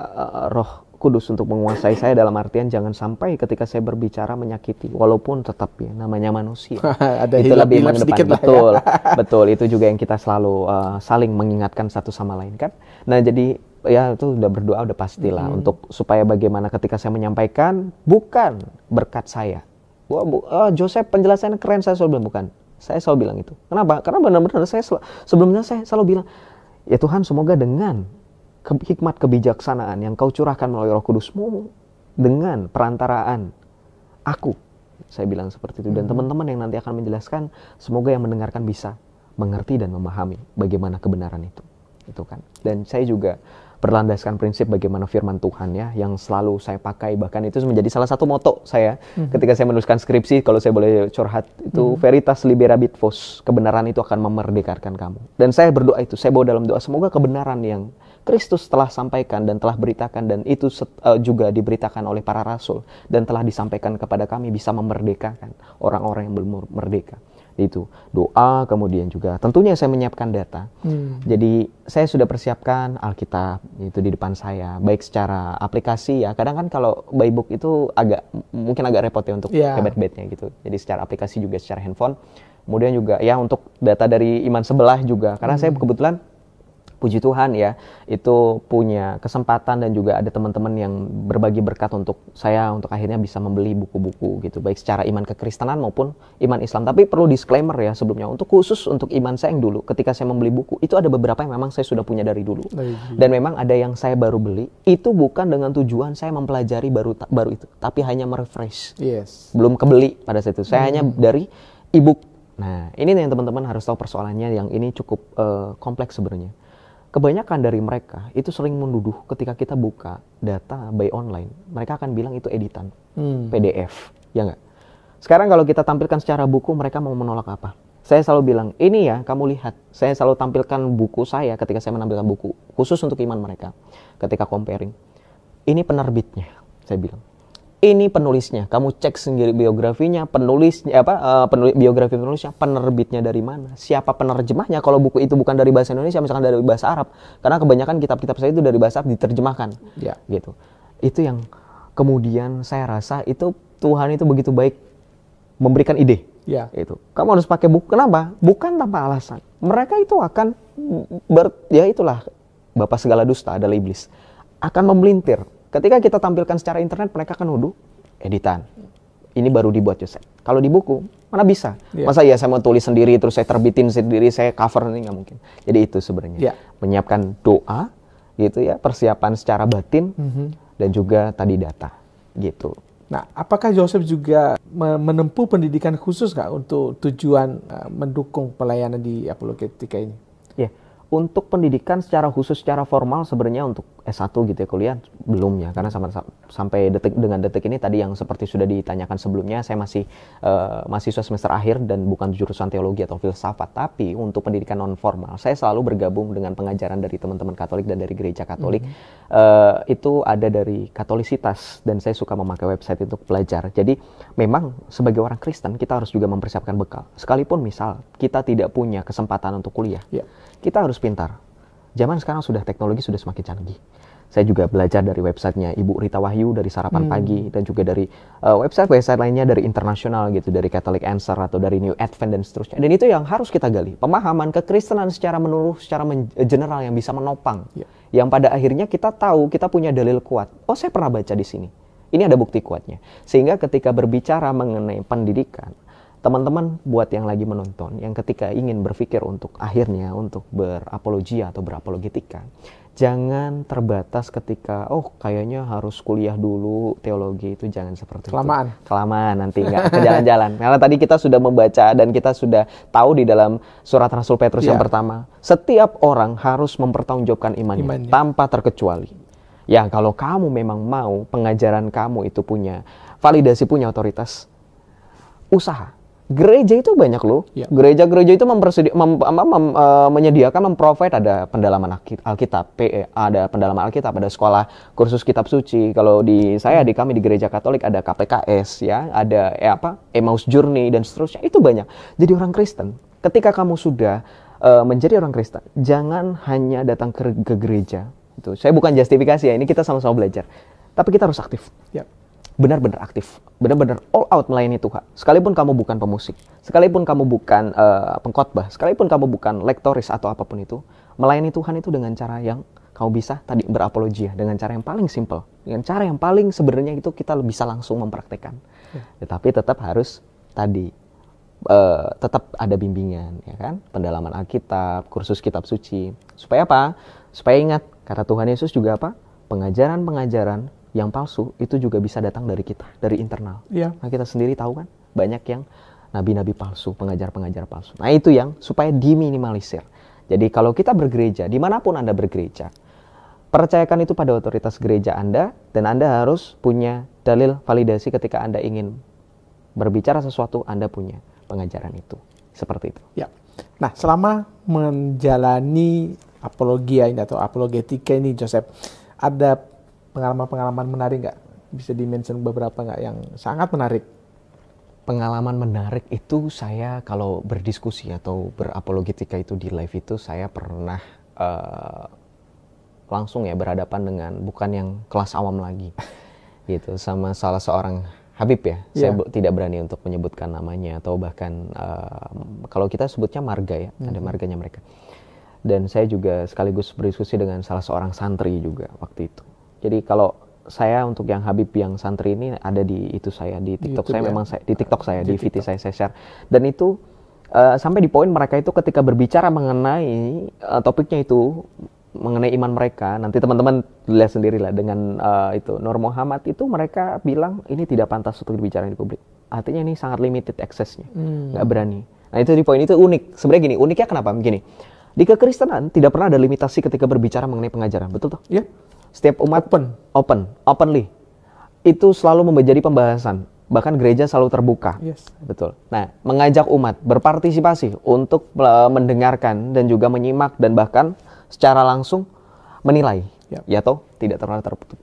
Roh Kudus untuk menguasai saya, dalam artian jangan sampai ketika saya berbicara menyakiti, walaupun tetap ya namanya manusia. Ada itu lebih mengedepan. Betul, ya. betul. Itu juga yang kita selalu saling mengingatkan satu sama lain kan. Nah jadi ya itu udah berdoa udah pastilah untuk supaya bagaimana ketika saya menyampaikan bukan berkat saya. Joseph penjelasannya keren, saya selalu bilang bukan. Saya selalu bilang itu. Kenapa? Karena benar-benar saya sebelumnya saya selalu bilang, ya Tuhan semoga dengan hikmat kebijaksanaan yang kau curahkan melalui Roh Kudus-Mu dengan perantaraan aku. Saya bilang seperti itu. Dan teman-teman yang nanti akan menjelaskan, semoga yang mendengarkan bisa mengerti dan memahami bagaimana kebenaran itu. Itu kan. Dan saya juga berlandaskan prinsip bagaimana firman Tuhan ya, yang selalu saya pakai, bahkan itu menjadi salah satu moto saya ketika saya menuliskan skripsi, kalau saya boleh curhat, itu veritas liberabit vos, kebenaran itu akan memerdekakan kamu. Dan saya berdoa itu, saya bawa dalam doa, semoga kebenaran yang Kristus telah sampaikan dan telah beritakan, dan itu juga diberitakan oleh para rasul dan telah disampaikan kepada kami, bisa memerdekakan orang-orang yang belum merdeka. Itu doa, kemudian juga tentunya saya menyiapkan data. Jadi saya sudah persiapkan Alkitab itu di depan saya, baik secara aplikasi ya. Kadang kan kalau by book itu mungkin agak repot ya untuk hebat-hebatnya gitu. Jadi secara aplikasi juga secara handphone. Kemudian juga ya untuk data dari iman sebelah juga, karena saya kebetulan puji Tuhan ya, itu punya kesempatan dan juga ada teman-teman yang berbagi berkat untuk saya untuk akhirnya bisa membeli buku-buku gitu, baik secara iman kekristenan maupun iman Islam. Tapi perlu disclaimer ya sebelumnya, untuk khusus untuk iman saya yang dulu, ketika saya membeli buku, itu ada beberapa yang memang saya sudah punya dari dulu. Dan memang ada yang saya baru beli, itu bukan dengan tujuan saya mempelajari baru itu, tapi hanya merefresh. Belum kebeli pada saat itu, saya hanya dari e-book. Nah, ini yang teman-teman harus tahu persoalannya, yang ini cukup kompleks sebenarnya. Kebanyakan dari mereka itu sering menuduh ketika kita buka data by online, mereka akan bilang itu editan, PDF, ya nggak? Sekarang kalau kita tampilkan secara buku, mereka mau menolak apa? Saya selalu bilang, ini ya kamu lihat, saya selalu tampilkan buku saya ketika saya menampilkan buku, khusus untuk iman mereka. Ketika comparing, ini penerbitnya, saya bilang. Ini penulisnya, kamu cek sendiri biografinya, penulisnya biografi penulisnya, penerbitnya dari mana, siapa penerjemahnya. Kalau buku itu bukan dari bahasa Indonesia, misalkan dari bahasa Arab, karena kebanyakan kitab-kitab saya itu dari bahasa Arab diterjemahkan, gitu. Itu yang kemudian saya rasa itu Tuhan itu begitu baik memberikan ide. Itu, kamu harus pakai buku. Kenapa? Bukan tanpa alasan. Mereka itu akan itulah bapak segala dusta adalah iblis, akan memelintir. Ketika kita tampilkan secara internet, mereka akan nuduh editan. Ini baru dibuat Joseph. Kalau di buku, mana bisa? Masa ya saya mau tulis sendiri, terus saya terbitin sendiri, saya cover, ini nggak mungkin. Jadi itu sebenarnya. Menyiapkan doa, gitu ya, persiapan secara batin, dan juga tadi data, gitu. Nah, apakah Joseph juga menempuh pendidikan khusus nggak untuk tujuan mendukung pelayanan di apologetika ini? Untuk pendidikan secara khusus, secara formal sebenarnya untuk S1 gitu ya, kuliah belum ya, karena sampai dengan detik ini tadi yang seperti sudah ditanyakan sebelumnya, saya masih mahasiswa semester akhir dan bukan jurusan teologi atau filsafat. Tapi untuk pendidikan non formal, saya selalu bergabung dengan pengajaran dari teman-teman Katolik dan dari gereja Katolik. Itu ada dari Katolisitas, dan saya suka memakai website untuk belajar. Jadi memang sebagai orang Kristen kita harus juga mempersiapkan bekal. Sekalipun misal kita tidak punya kesempatan untuk kuliah, kita harus pintar. Zaman sekarang sudah teknologi sudah semakin canggih. Saya juga belajar dari websitenya Ibu Rita Wahyu dari Sarapan Pagi, dan juga dari website lainnya dari internasional gitu, dari Catholic Answer atau dari New Advent dan seterusnya. Dan itu yang harus kita gali, pemahaman kekristenan secara menyeluruh, secara general yang bisa menopang. Yang pada akhirnya kita tahu kita punya dalil kuat. Oh, saya pernah baca di sini. Ini ada bukti kuatnya. Sehingga ketika berbicara mengenai pendidikan, teman-teman buat yang lagi menonton, yang ketika ingin berpikir untuk akhirnya untuk berapologia atau berapologetika, jangan terbatas ketika kayaknya harus kuliah dulu teologi, itu jangan seperti itu. Kelamaan nanti nggak ke jalan-jalan. Karena tadi kita sudah membaca dan kita sudah tahu di dalam surat Rasul Petrus yang pertama, setiap orang harus mempertanggungjawabkan imannya tanpa terkecuali. Ya, kalau kamu memang mau pengajaran kamu itu punya validasi, punya otoritas, usaha. Gereja itu banyak loh. Ya. Gereja-gereja itu menyediakan, memprovide ada pendalaman Alkitab, ada pendalaman Alkitab, ada sekolah kursus kitab suci. Kalau di kami di gereja Katolik ada KPKS ya, ada Emmaus Journey dan seterusnya. Itu banyak. Jadi orang Kristen, ketika kamu sudah menjadi orang Kristen, jangan hanya datang ke gereja. Itu saya bukan justifikasi ya, ini kita sama-sama belajar. Tapi kita harus aktif. Ya. Benar-benar aktif, benar-benar all out melayani Tuhan. Sekalipun kamu bukan pemusik, sekalipun kamu bukan pengkhotbah, sekalipun kamu bukan lektoris atau apapun itu, melayani Tuhan itu dengan cara yang kamu bisa tadi berapologia, dengan cara yang paling simple, dengan cara yang paling sebenarnya itu kita bisa langsung mempraktekkan. Tetapi tetap harus tadi tetap ada bimbingan, ya kan? Pendalaman Alkitab, kursus kitab suci. Supaya apa? Supaya ingat, kata Tuhan Yesus juga apa? Pengajaran-pengajaran yang palsu itu juga bisa datang dari kita, dari internal. Ya. Nah, kita sendiri tahu kan, banyak yang nabi-nabi palsu, pengajar-pengajar palsu. Nah, itu yang supaya diminimalisir. Jadi kalau kita bergereja, dimanapun Anda bergereja, percayakan itu pada otoritas gereja Anda, dan Anda harus punya dalil validasi ketika Anda ingin berbicara sesuatu, Anda punya pengajaran itu. Seperti itu. Ya. Nah, selama menjalani apologia ini atau apologetika ini, Joseph, ada pengalaman-pengalaman menarik nggak? Bisa di-mention beberapa nggak yang sangat menarik? Pengalaman menarik itu saya kalau berdiskusi atau berapologetika itu di live itu saya pernah langsung ya berhadapan dengan bukan yang kelas awam lagi gitu, sama salah seorang Habib ya. Saya tidak berani untuk menyebutkan namanya atau bahkan kalau kita sebutnya marga ya, ada marganya mereka. Dan saya juga sekaligus berdiskusi dengan salah seorang santri juga waktu itu. Jadi kalau saya untuk yang Habib yang santri ini ada di itu saya di TikTok saya, memang saya di TikTok saya di VT saya share, dan itu sampai di poin mereka itu ketika berbicara mengenai topiknya itu mengenai iman mereka, nanti teman-teman lihat sendiri lah dengan itu Nur Muhammad itu mereka bilang ini tidak pantas untuk dibicarakan di publik, artinya ini sangat limited aksesnya, nggak berani. Nah itu di poin itu unik sebenarnya. Gini uniknya kenapa begini, di kekristenan tidak pernah ada limitasi ketika berbicara mengenai pengajaran, betul toh? Iya. Setiap umat openly. Itu selalu menjadi pembahasan. Bahkan gereja selalu terbuka. Yes. Betul. Nah, mengajak umat berpartisipasi untuk mendengarkan dan juga menyimak dan bahkan secara langsung menilai. Ya toh, tidak terlalu tertutup.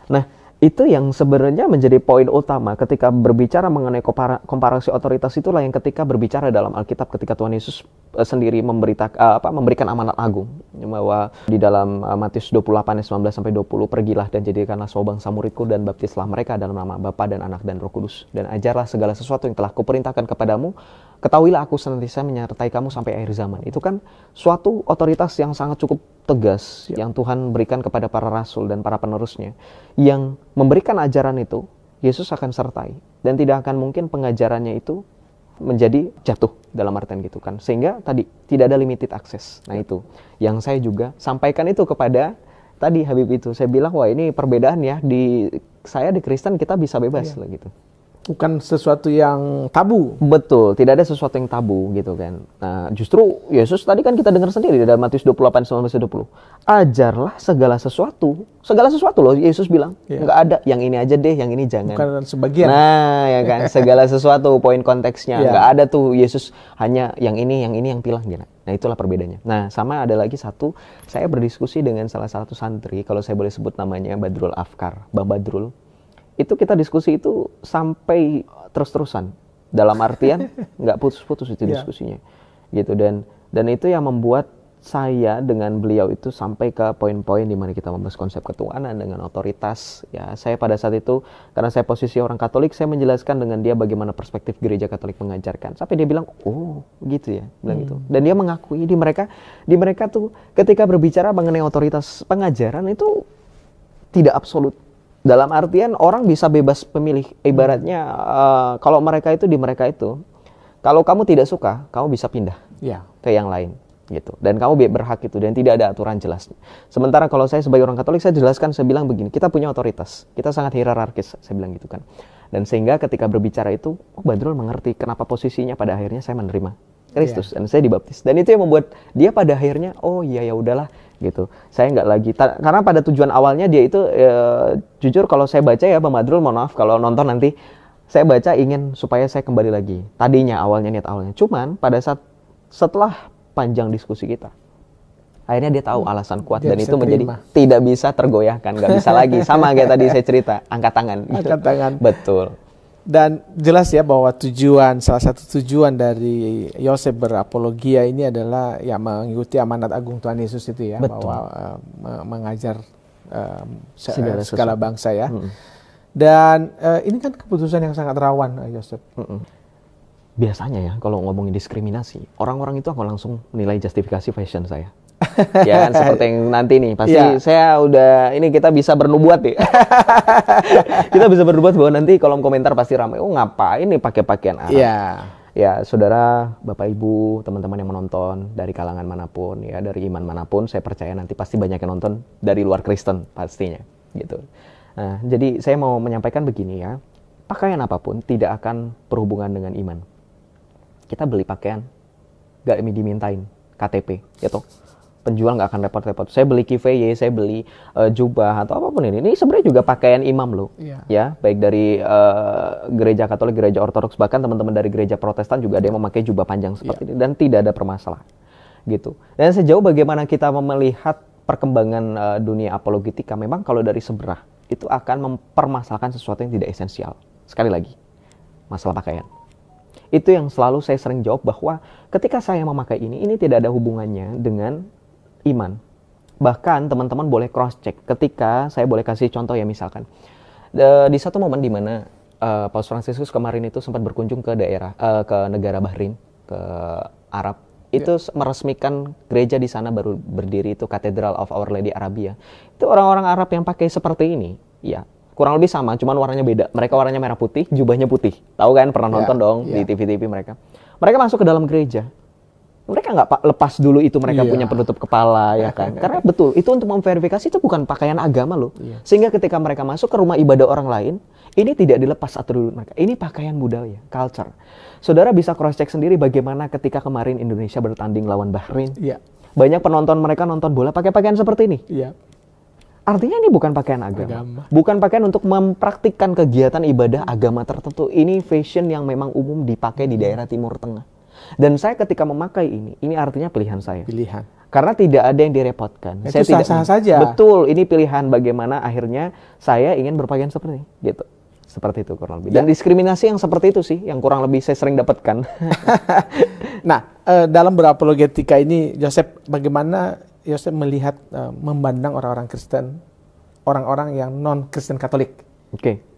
Nah, itu yang sebenarnya menjadi poin utama ketika berbicara mengenai komparasi otoritas, itulah yang ketika berbicara dalam Alkitab ketika Tuhan Yesus sendiri memberikan amanat agung bahwa di dalam Matius 28 ayat 19 sampai 20, pergilah dan jadikanlah semua bangsa muridku dan baptislah mereka dalam nama Bapa dan Anak dan Roh Kudus, dan ajarlah segala sesuatu yang telah kuperintahkan kepadamu, ketahuilah aku senantiasa menyertai kamu sampai akhir zaman. Itu kan suatu otoritas yang sangat cukup tegas yang Tuhan berikan kepada para rasul dan para penerusnya, yang memberikan ajaran itu Yesus akan sertai, dan tidak akan mungkin pengajarannya itu menjadi jatuh dalam artian gitu kan, sehingga tadi tidak ada limited access. Nah itu yang saya juga sampaikan itu kepada tadi Habib itu, saya bilang wah ini perbedaan ya, di saya di Kristen kita bisa bebas lah gitu. Bukan sesuatu yang tabu. Betul, tidak ada sesuatu yang tabu gitu kan. Nah, justru Yesus tadi kan kita dengar sendiri dalam Matius 28 sampai 20. Ajarlah segala sesuatu loh Yesus bilang. Enggak ada yang ini aja deh, yang ini jangan. Bukan sebagian. Nah, ya kan, segala sesuatu poin konteksnya. Enggak ada tuh Yesus hanya yang ini yang pilah gitu. Nah, itulah perbedaannya. Nah, sama ada lagi satu, saya berdiskusi dengan salah satu santri, kalau saya boleh sebut namanya Badrul Afkar, Bang Badrul. Itu kita diskusi itu sampai terus-terusan, dalam artian nggak putus-putus itu diskusinya gitu, dan itu yang membuat saya dengan beliau itu sampai ke poin-poin di mana kita membahas konsep ketuhanan dengan otoritas ya. Saya pada saat itu karena saya posisi orang Katolik, saya menjelaskan dengan dia bagaimana perspektif gereja Katolik mengajarkan, sampai dia bilang oh gitu ya, bilang gitu, dan dia mengakui di mereka tuh ketika berbicara mengenai otoritas pengajaran itu tidak absolut. Dalam artian orang bisa bebas memilih, ibaratnya kalau mereka itu di mereka itu, kalau kamu tidak suka, kamu bisa pindah ke yang lain gitu, dan kamu berhak itu, dan tidak ada aturan jelas. Sementara kalau saya sebagai orang Katolik, saya jelaskan, saya bilang begini, kita punya otoritas, kita sangat hierarkis, saya bilang gitu kan, dan sehingga ketika berbicara itu, Badrul mengerti kenapa posisinya pada akhirnya saya menerima Kristus dan saya dibaptis, dan itu yang membuat dia pada akhirnya oh iya ya udahlah gitu, saya nggak lagi karena pada tujuan awalnya dia itu jujur kalau saya baca ya Bang Badrul, mohon maaf kalau nonton nanti, Saya baca ingin supaya saya kembali lagi. Tadinya niat awalnya. Cuman pada saat setelah panjang diskusi kita, akhirnya dia tahu alasan kuat Dia dan bisa itu menjadi terima. tidak bisa tergoyahkan, nggak bisa lagi. Sama kayak tadi saya cerita, angkat tangan. Angkat tangan. Betul. Dan jelas ya bahwa salah satu tujuan dari Yosef berapologia ini adalah ya mengikuti amanat agung Tuhan Yesus itu ya. Betul. Bahwa mengajar Segala segala sesuatu. bangsa ya. Dan ini kan keputusan yang sangat rawan, Yosef. Biasanya ya kalau ngomongin diskriminasi, orang-orang itu akan langsung menilai justifikasi fashion saya. Ya kan, seperti yang nanti nih pasti Iya. saya udah ini kita bisa bernubuat nih. Kita bisa bernubuat bahwa nanti kolom komentar pasti ramai. Oh ngapain nih pakai pakaian Arab? Iya. Ya saudara, bapak ibu, teman-teman yang menonton dari kalangan manapun ya, dari iman manapun, saya percaya nanti pasti banyak yang nonton dari luar Kristen pastinya gitu. Nah jadi saya mau menyampaikan begini ya, pakaian apapun tidak akan berhubungan dengan iman. Kita beli pakaian gak dimintain KTP ya toh. Penjual nggak akan repot-repot. Saya beli kifeye, saya beli jubah atau apapun ini sebenarnya juga pakaian imam loh. Iya. Ya, baik dari gereja Katolik, gereja Ortodoks, bahkan teman-teman dari gereja Protestan juga ada yang memakai jubah panjang seperti ini dan tidak ada permasalahan. Gitu. Dan sejauh bagaimana kita melihat perkembangan dunia apologetika, memang kalau dari seberang itu akan mempermasalahkan sesuatu yang tidak esensial. Sekali lagi, masalah pakaian. Itu yang selalu saya sering jawab bahwa ketika saya memakai ini tidak ada hubungannya dengan iman. Bahkan teman-teman boleh cross check ketika saya boleh kasih contoh ya, misalkan di satu momen di mana Paus Fransiskus kemarin itu sempat berkunjung ke ke negara Bahrain, ke Arab. Itu meresmikan gereja di sana baru berdiri, itu Cathedral of Our Lady Arabia. Itu orang-orang Arab yang pakai seperti ini, ya kurang lebih sama, cuman warnanya beda. Mereka warnanya merah putih, jubahnya putih. Tahu kan, pernah nonton dong di TV-TV mereka. Mereka masuk ke dalam gereja. Mereka nggak lepas dulu itu mereka punya penutup kepala ya kan. Karena betul, itu untuk memverifikasi itu bukan pakaian agama loh. Sehingga ketika mereka masuk ke rumah ibadah orang lain, ini tidak dilepas atau dulu mereka. Ini pakaian budaya, culture. Saudara bisa cross check sendiri bagaimana ketika kemarin Indonesia bertanding lawan Bahrain. Iya. Banyak penonton mereka nonton bola pakai pakaian seperti ini. Iya. Artinya ini bukan pakaian agama. Bukan pakaian untuk mempraktikkan kegiatan ibadah agama tertentu. Ini fashion yang memang umum dipakai di daerah Timur Tengah. Dan saya ketika memakai ini artinya pilihan saya. Pilihan. Karena tidak ada yang direpotkan. Itu Saya sah-sah saja. Betul, ini pilihan bagaimana akhirnya saya ingin berpakaian seperti ini, gitu. Seperti itu kurang lebih. Dan diskriminasi yang seperti itu sih yang kurang lebih saya sering dapatkan. Nah, dalam berapologetika ini Yosef, bagaimana Yosef melihat memandang orang-orang Kristen, orang-orang yang non-Kristen Katolik? Oke.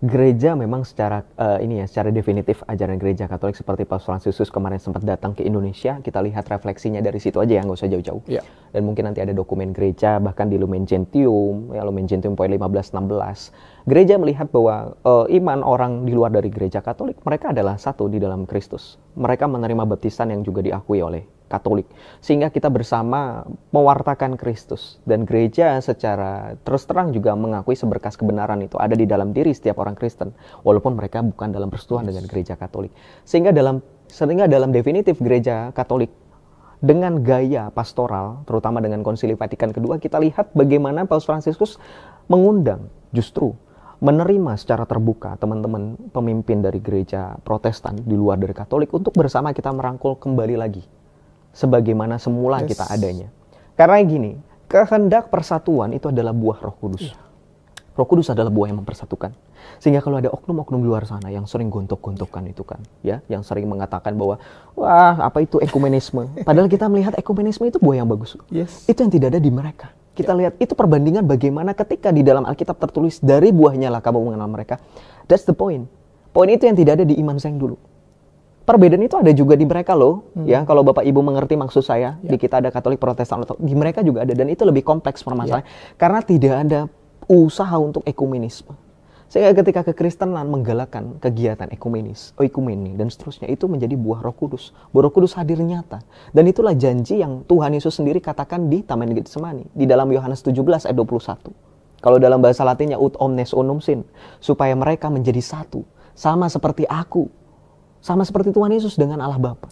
Gereja memang secara secara definitif ajaran gereja Katolik seperti Paus Fransiskus kemarin sempat datang ke Indonesia, kita lihat refleksinya dari situ aja ya, nggak usah jauh-jauh. Yeah. Dan mungkin nanti ada dokumen gereja, bahkan di Lumen Gentium, ya Lumen Gentium poin 15-16. Gereja melihat bahwa iman orang di luar dari gereja Katolik, mereka adalah satu di dalam Kristus. Mereka menerima baptisan yang juga diakui oleh Katolik. Sehingga kita bersama mewartakan Kristus. Dan gereja secara terus terang juga mengakui seberkas kebenaran itu ada di dalam diri setiap orang Kristen. Walaupun mereka bukan dalam persekutuan dengan gereja Katolik. Sehingga dalam definitif gereja Katolik, dengan gaya pastoral, terutama dengan Konsili Vatikan kedua, kita lihat bagaimana Paus Fransiskus mengundang justru menerima secara terbuka teman-teman pemimpin dari gereja Protestan di luar dari Katolik untuk bersama kita merangkul kembali lagi sebagaimana semula kita adanya. Karena gini, kehendak persatuan itu adalah buah Roh Kudus. Roh Kudus adalah buah yang mempersatukan. Sehingga kalau ada oknum-oknum di luar sana yang sering gontok-gontokan itu kan, ya, yang sering mengatakan bahwa wah, apa itu ekumenisme? Padahal kita melihat ekumenisme itu buah yang bagus. Itu yang tidak ada di mereka. Kita lihat itu perbandingan bagaimana ketika di dalam Alkitab tertulis dari buahnya lah kamu mengenal mereka. That's the point. Poin itu yang tidak ada di iman saya yang dulu. Perbedaan itu ada juga di mereka loh, ya. Kalau Bapak Ibu mengerti maksud saya, di kita ada Katolik, Protestan, atau di mereka juga ada, dan itu lebih kompleks permasalahannya karena tidak ada usaha untuk ekumenisme. Sehingga ketika kekristenan menggalakkan kegiatan oikumeni dan seterusnya, itu menjadi buah Roh Kudus. Buah Roh Kudus hadir nyata. Dan itulah janji yang Tuhan Yesus sendiri katakan di Taman Getsemani di dalam Yohanes 17 ayat 21. Kalau dalam bahasa Latinnya ut omnes unum sin, supaya mereka menjadi satu, sama seperti aku. Sama seperti Tuhan Yesus dengan Allah Bapa,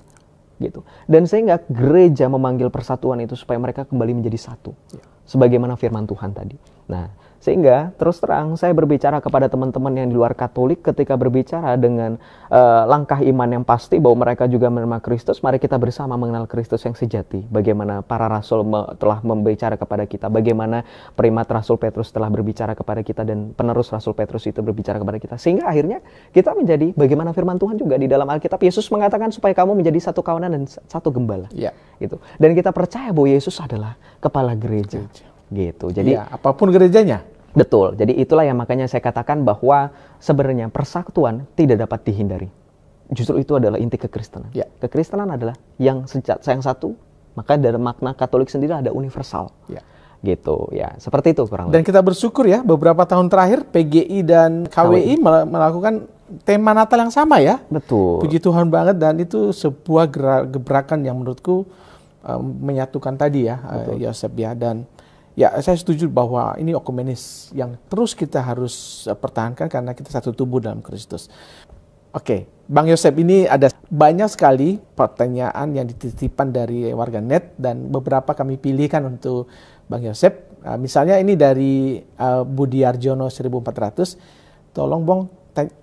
gitu. Dan sehingga gereja memanggil persatuan itu supaya mereka kembali menjadi satu, sebagaimana firman Tuhan tadi. Nah, Sehingga terus terang saya berbicara kepada teman-teman yang di luar Katolik ketika berbicara dengan langkah iman yang pasti bahwa mereka juga menerima Kristus, mari kita bersama mengenal Kristus yang sejati. Bagaimana para rasul telah membicara kepada kita, bagaimana primat Rasul Petrus telah berbicara kepada kita dan penerus Rasul Petrus itu berbicara kepada kita. Sehingga akhirnya kita menjadi bagaimana firman Tuhan juga di dalam Alkitab. Yesus mengatakan supaya kamu menjadi satu kawanan dan satu gembala. Ya. Gitu. Dan kita percaya bahwa Yesus adalah kepala gereja. Gitu. Jadi apapun gerejanya. Betul. Jadi itulah yang makanya saya katakan bahwa sebenarnya persekutuan tidak dapat dihindari. Justru itu adalah inti kekristenan. Ya. Kekristenan adalah yang satu, maka dari makna Katolik sendiri ada universal. Ya. Gitu ya. Seperti itu kurang lebih. Dan kita bersyukur ya, beberapa tahun terakhir PGI dan KWI melakukan tema Natal yang sama ya. Betul. Puji Tuhan banget, dan itu sebuah gebrakan yang menurutku menyatukan tadi ya, Yosef ya. Dan ya, saya setuju bahwa ini ekumenis yang terus kita harus pertahankan karena kita satu tubuh dalam Kristus. Oke, Bang Yosef, ini ada banyak sekali pertanyaan yang dititipkan dari warganet dan beberapa kami pilihkan untuk Bang Yosef. Misalnya ini dari Budi Arjono 1400.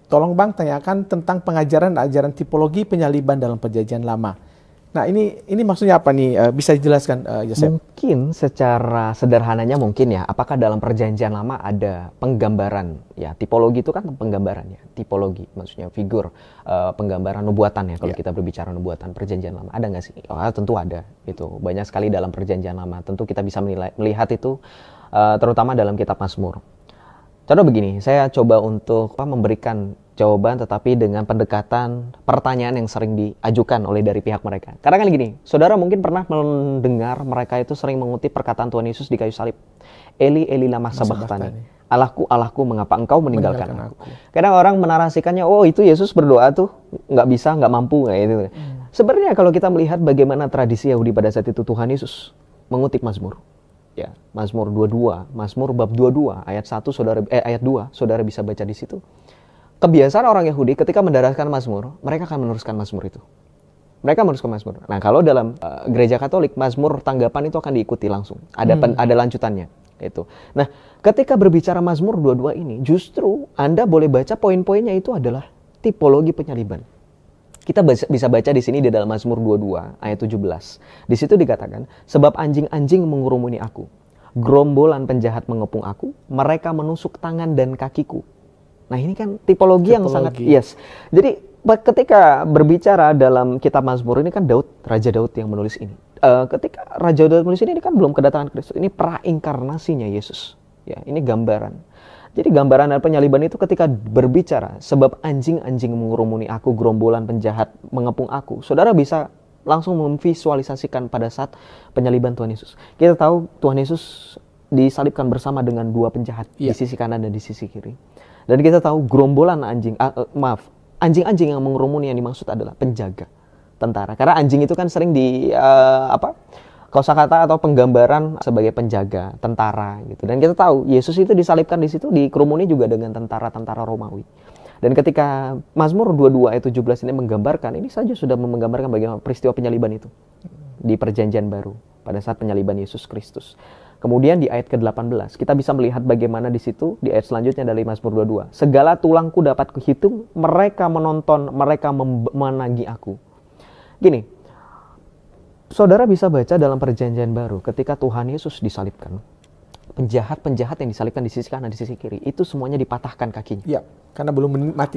Tolong Bang tanyakan tentang ajaran tipologi penyaliban dalam Perjanjian Lama. Nah, ini maksudnya apa nih? Bisa dijelaskan, Yosef? Mungkin secara sederhananya mungkin ya, apakah dalam Perjanjian Lama ada penggambaran ya, tipologi itu kan penggambaran ya, tipologi maksudnya figur penggambaran nubuatan ya, kalau kita berbicara nubuatan Perjanjian Lama, ada nggak sih? Oh, tentu ada, itu banyak sekali dalam Perjanjian Lama. Tentu kita bisa melihat itu terutama dalam kitab Mazmur. Contoh begini, saya coba untuk memberikan jawaban tetapi dengan pendekatan pertanyaan yang sering diajukan oleh dari pihak mereka. Karena kan gini, saudara mungkin pernah mendengar mereka itu sering mengutip perkataan Tuhan Yesus di kayu salib. Eli, Eli lama sabachthani. Allahku, Allahku, mengapa engkau meninggalkan aku. Kadang orang menarasikannya, oh itu Yesus berdoa tuh nggak bisa, nggak mampu. Kayak gitu. Sebenarnya kalau kita melihat bagaimana tradisi Yahudi pada saat itu, Tuhan Yesus mengutip Mazmur. Ya, Mazmur 22, Mazmur bab 22 ayat 1 ayat 2 saudara bisa baca di situ. Kebiasaan orang Yahudi ketika mendaraskan Mazmur, mereka akan meneruskan Mazmur itu. Mereka meneruskan Mazmur. Nah, kalau dalam gereja Katolik, Mazmur tanggapan itu akan diikuti langsung. Ada lanjutannya itu. Nah, ketika berbicara Mazmur 22 ini, justru Anda boleh baca poin-poinnya itu adalah tipologi penyaliban. Kita bisa baca di sini di dalam Mazmur 22 ayat 17. Di situ dikatakan, sebab anjing-anjing mengurumuni aku, gerombolan penjahat mengepung aku, mereka menusuk tangan dan kakiku. Nah, ini kan tipologi yang sangat Jadi ketika berbicara dalam kitab Mazmur ini kan Raja Daud yang menulis ini. Ketika Raja Daud menulis ini kan belum kedatangan Kristus. Ini prainkarnasinya Yesus. Ya, ini gambaran. Jadi gambaran dan penyaliban itu ketika berbicara, sebab anjing-anjing mengurumuni aku, gerombolan penjahat mengepung aku. Saudara bisa langsung memvisualisasikan pada saat penyaliban Tuhan Yesus. Kita tahu Tuhan Yesus disalibkan bersama dengan dua penjahat di sisi kanan dan di sisi kiri. Dan kita tahu gerombolan anjing-anjing yang mengurumuni yang dimaksud adalah penjaga, tentara. Karena anjing itu kan sering kosakata atau penggambaran sebagai penjaga, tentara gitu. Dan kita tahu Yesus itu disalibkan di situ dikerumuni juga dengan tentara-tentara Romawi. Dan ketika Mazmur 22 ayat 17 ini menggambarkan, ini saja sudah menggambarkan bagaimana peristiwa penyaliban itu di Perjanjian Baru pada saat penyaliban Yesus Kristus. Kemudian di ayat ke-18 kita bisa melihat bagaimana di situ di ayat selanjutnya dari Mazmur 22. Segala tulangku dapat kuhitung, mereka menonton, mereka menagih aku. Gini, saudara bisa baca dalam Perjanjian Baru ketika Tuhan Yesus disalibkan. Penjahat-penjahat yang disalibkan di sisi kanan, di sisi kiri, itu semuanya dipatahkan kakinya. Ya, karena belum mati.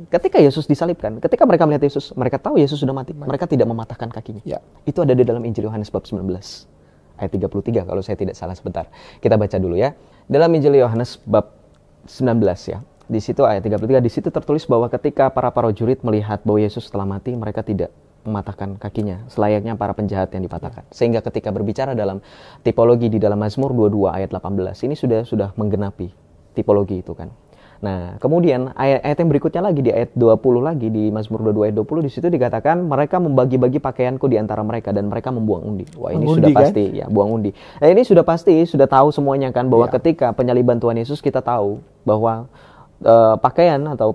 Ketika Yesus disalibkan, ketika mereka melihat Yesus, mereka tahu Yesus sudah mati. Mereka tidak mematahkan kakinya. Ya. Itu ada di dalam Injil Yohanes bab 19. Ayat 33 kalau saya tidak salah, sebentar. Kita baca dulu ya. Dalam Injil Yohanes bab 19 ya. Di situ ayat 33, di situ tertulis bahwa ketika para prajurit melihat bahwa Yesus telah mati, mereka tidak mematahkan kakinya, selayaknya para penjahat yang dipatahkan. Sehingga ketika berbicara dalam tipologi di dalam Mazmur 22 ayat 18, ini sudah menggenapi tipologi itu kan. Nah, kemudian ayat yang berikutnya lagi di ayat 20 lagi di Mazmur 22 ayat 20, di situ dikatakan mereka membagi-bagi pakaianku di antara mereka dan mereka membuang undi. Wah, ini sudah pasti kan? Ya, buang undi. Nah, ini sudah pasti, sudah tahu semuanya kan bahwa ketika penyaliban Tuhan Yesus kita tahu bahwa pakaian atau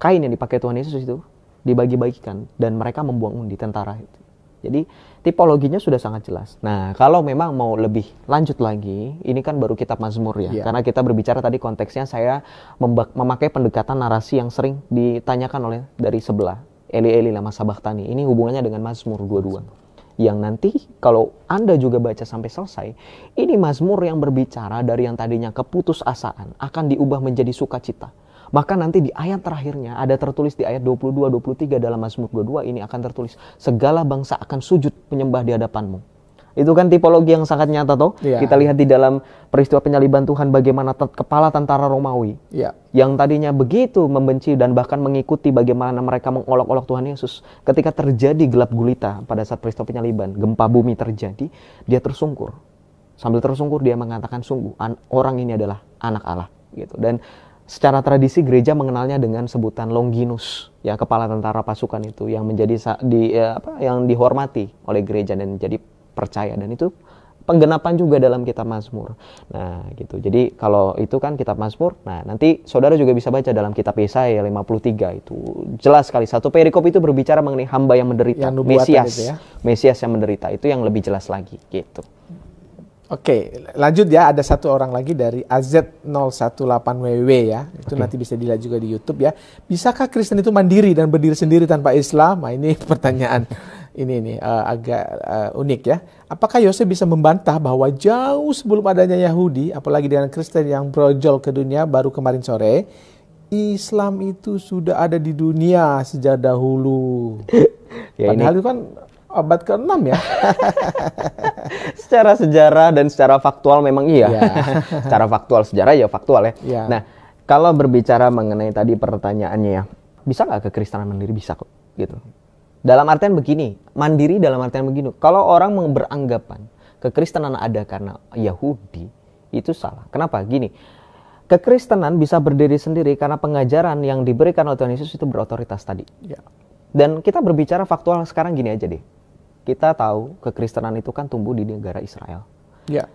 kain yang dipakai Tuhan Yesus itu dibagi-bagikan dan mereka membuang undi, tentara itu. Jadi tipologinya sudah sangat jelas. Nah, kalau memang mau lebih lanjut lagi, ini kan baru kitab Mazmur ya. Karena kita berbicara tadi konteksnya saya memakai pendekatan narasi yang sering ditanyakan oleh dari sebelah. Eli Eli lama sabachthani. Ini hubungannya dengan Mazmur 22. Yang nanti kalau Anda juga baca sampai selesai, ini Mazmur yang berbicara dari yang tadinya keputusasaan akan diubah menjadi sukacita. Maka nanti di ayat terakhirnya ada tertulis di ayat 22-23 dalam Mazmur 22 ini akan tertulis segala bangsa akan sujud menyembah di hadapanmu. Itu kan tipologi yang sangat nyata toh. Kita lihat di dalam peristiwa penyaliban Tuhan bagaimana kepala tentara Romawi yang tadinya begitu membenci dan bahkan mengikuti bagaimana mereka mengolok-olok Tuhan Yesus. Ketika terjadi gelap gulita pada saat peristiwa penyaliban, gempa bumi terjadi, dia tersungkur. Sambil tersungkur dia mengatakan sungguh orang ini adalah anak Allah gitu. Dan secara tradisi gereja mengenalnya dengan sebutan Longinus, ya kepala tentara pasukan itu yang menjadi yang dihormati oleh gereja dan jadi percaya, dan itu penggenapan juga dalam kitab Mazmur. Nah, gitu. Jadi kalau itu kan kitab Mazmur. Nah, nanti saudara juga bisa baca dalam kitab Yesaya 53 itu jelas sekali satu perikop itu berbicara mengenai hamba yang menderita, Mesias yang menderita. Itu yang lebih jelas lagi gitu. Oke, lanjut ya. Ada satu orang lagi dari AZ018WW ya. Itu nanti bisa dilihat juga di YouTube ya. Bisakah Kristen itu mandiri dan berdiri sendiri tanpa Islam? Nah, ini pertanyaan ini agak unik ya. Apakah Yosef bisa membantah bahwa jauh sebelum adanya Yahudi, apalagi dengan Kristen yang brojol ke dunia baru kemarin sore, Islam itu sudah ada di dunia sejak dahulu. Padahal itu kan abad ke-6 ya. Secara sejarah dan secara faktual memang iya. Secara faktual sejarah ya faktual ya. Nah, kalau berbicara mengenai tadi pertanyaannya ya, bisa nggak kekristenan mandiri? Bisa kok gitu. Dalam artian begini, mandiri dalam artian begini. Kalau orang beranggapan kekristenan ada karena Yahudi, itu salah. Kenapa? Gini, kekristenan bisa berdiri sendiri karena pengajaran yang diberikan oleh Tuhan Yesus itu berotoritas tadi. Dan kita berbicara faktual sekarang gini aja deh. Kita tahu kekristenan itu kan tumbuh di negara Israel.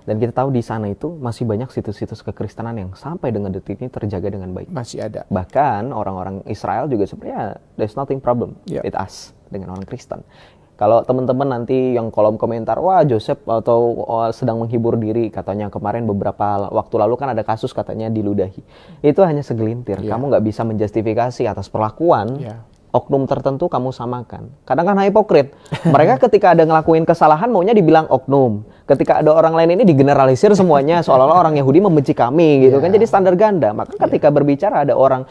Dan kita tahu di sana itu masih banyak situs-situs kekristenan yang sampai dengan detik ini terjaga dengan baik. Masih ada. Bahkan orang-orang Israel juga sebenarnya there's nothing problem with us dengan orang Kristen. Kalau teman-teman nanti yang kolom komentar, wah Joseph atau sedang menghibur diri, katanya kemarin beberapa waktu lalu kan ada kasus katanya diludahi. Itu hanya segelintir. Kamu nggak bisa menjustifikasi atas perlakuan oknum tertentu kamu samakan. Kadang kan hipokrit. Mereka ketika ada ngelakuin kesalahan maunya dibilang oknum. Ketika ada orang lain ini digeneralisir semuanya seolah-olah orang Yahudi membenci kami gitu kan. Jadi standar ganda. Maka ketika berbicara ada orang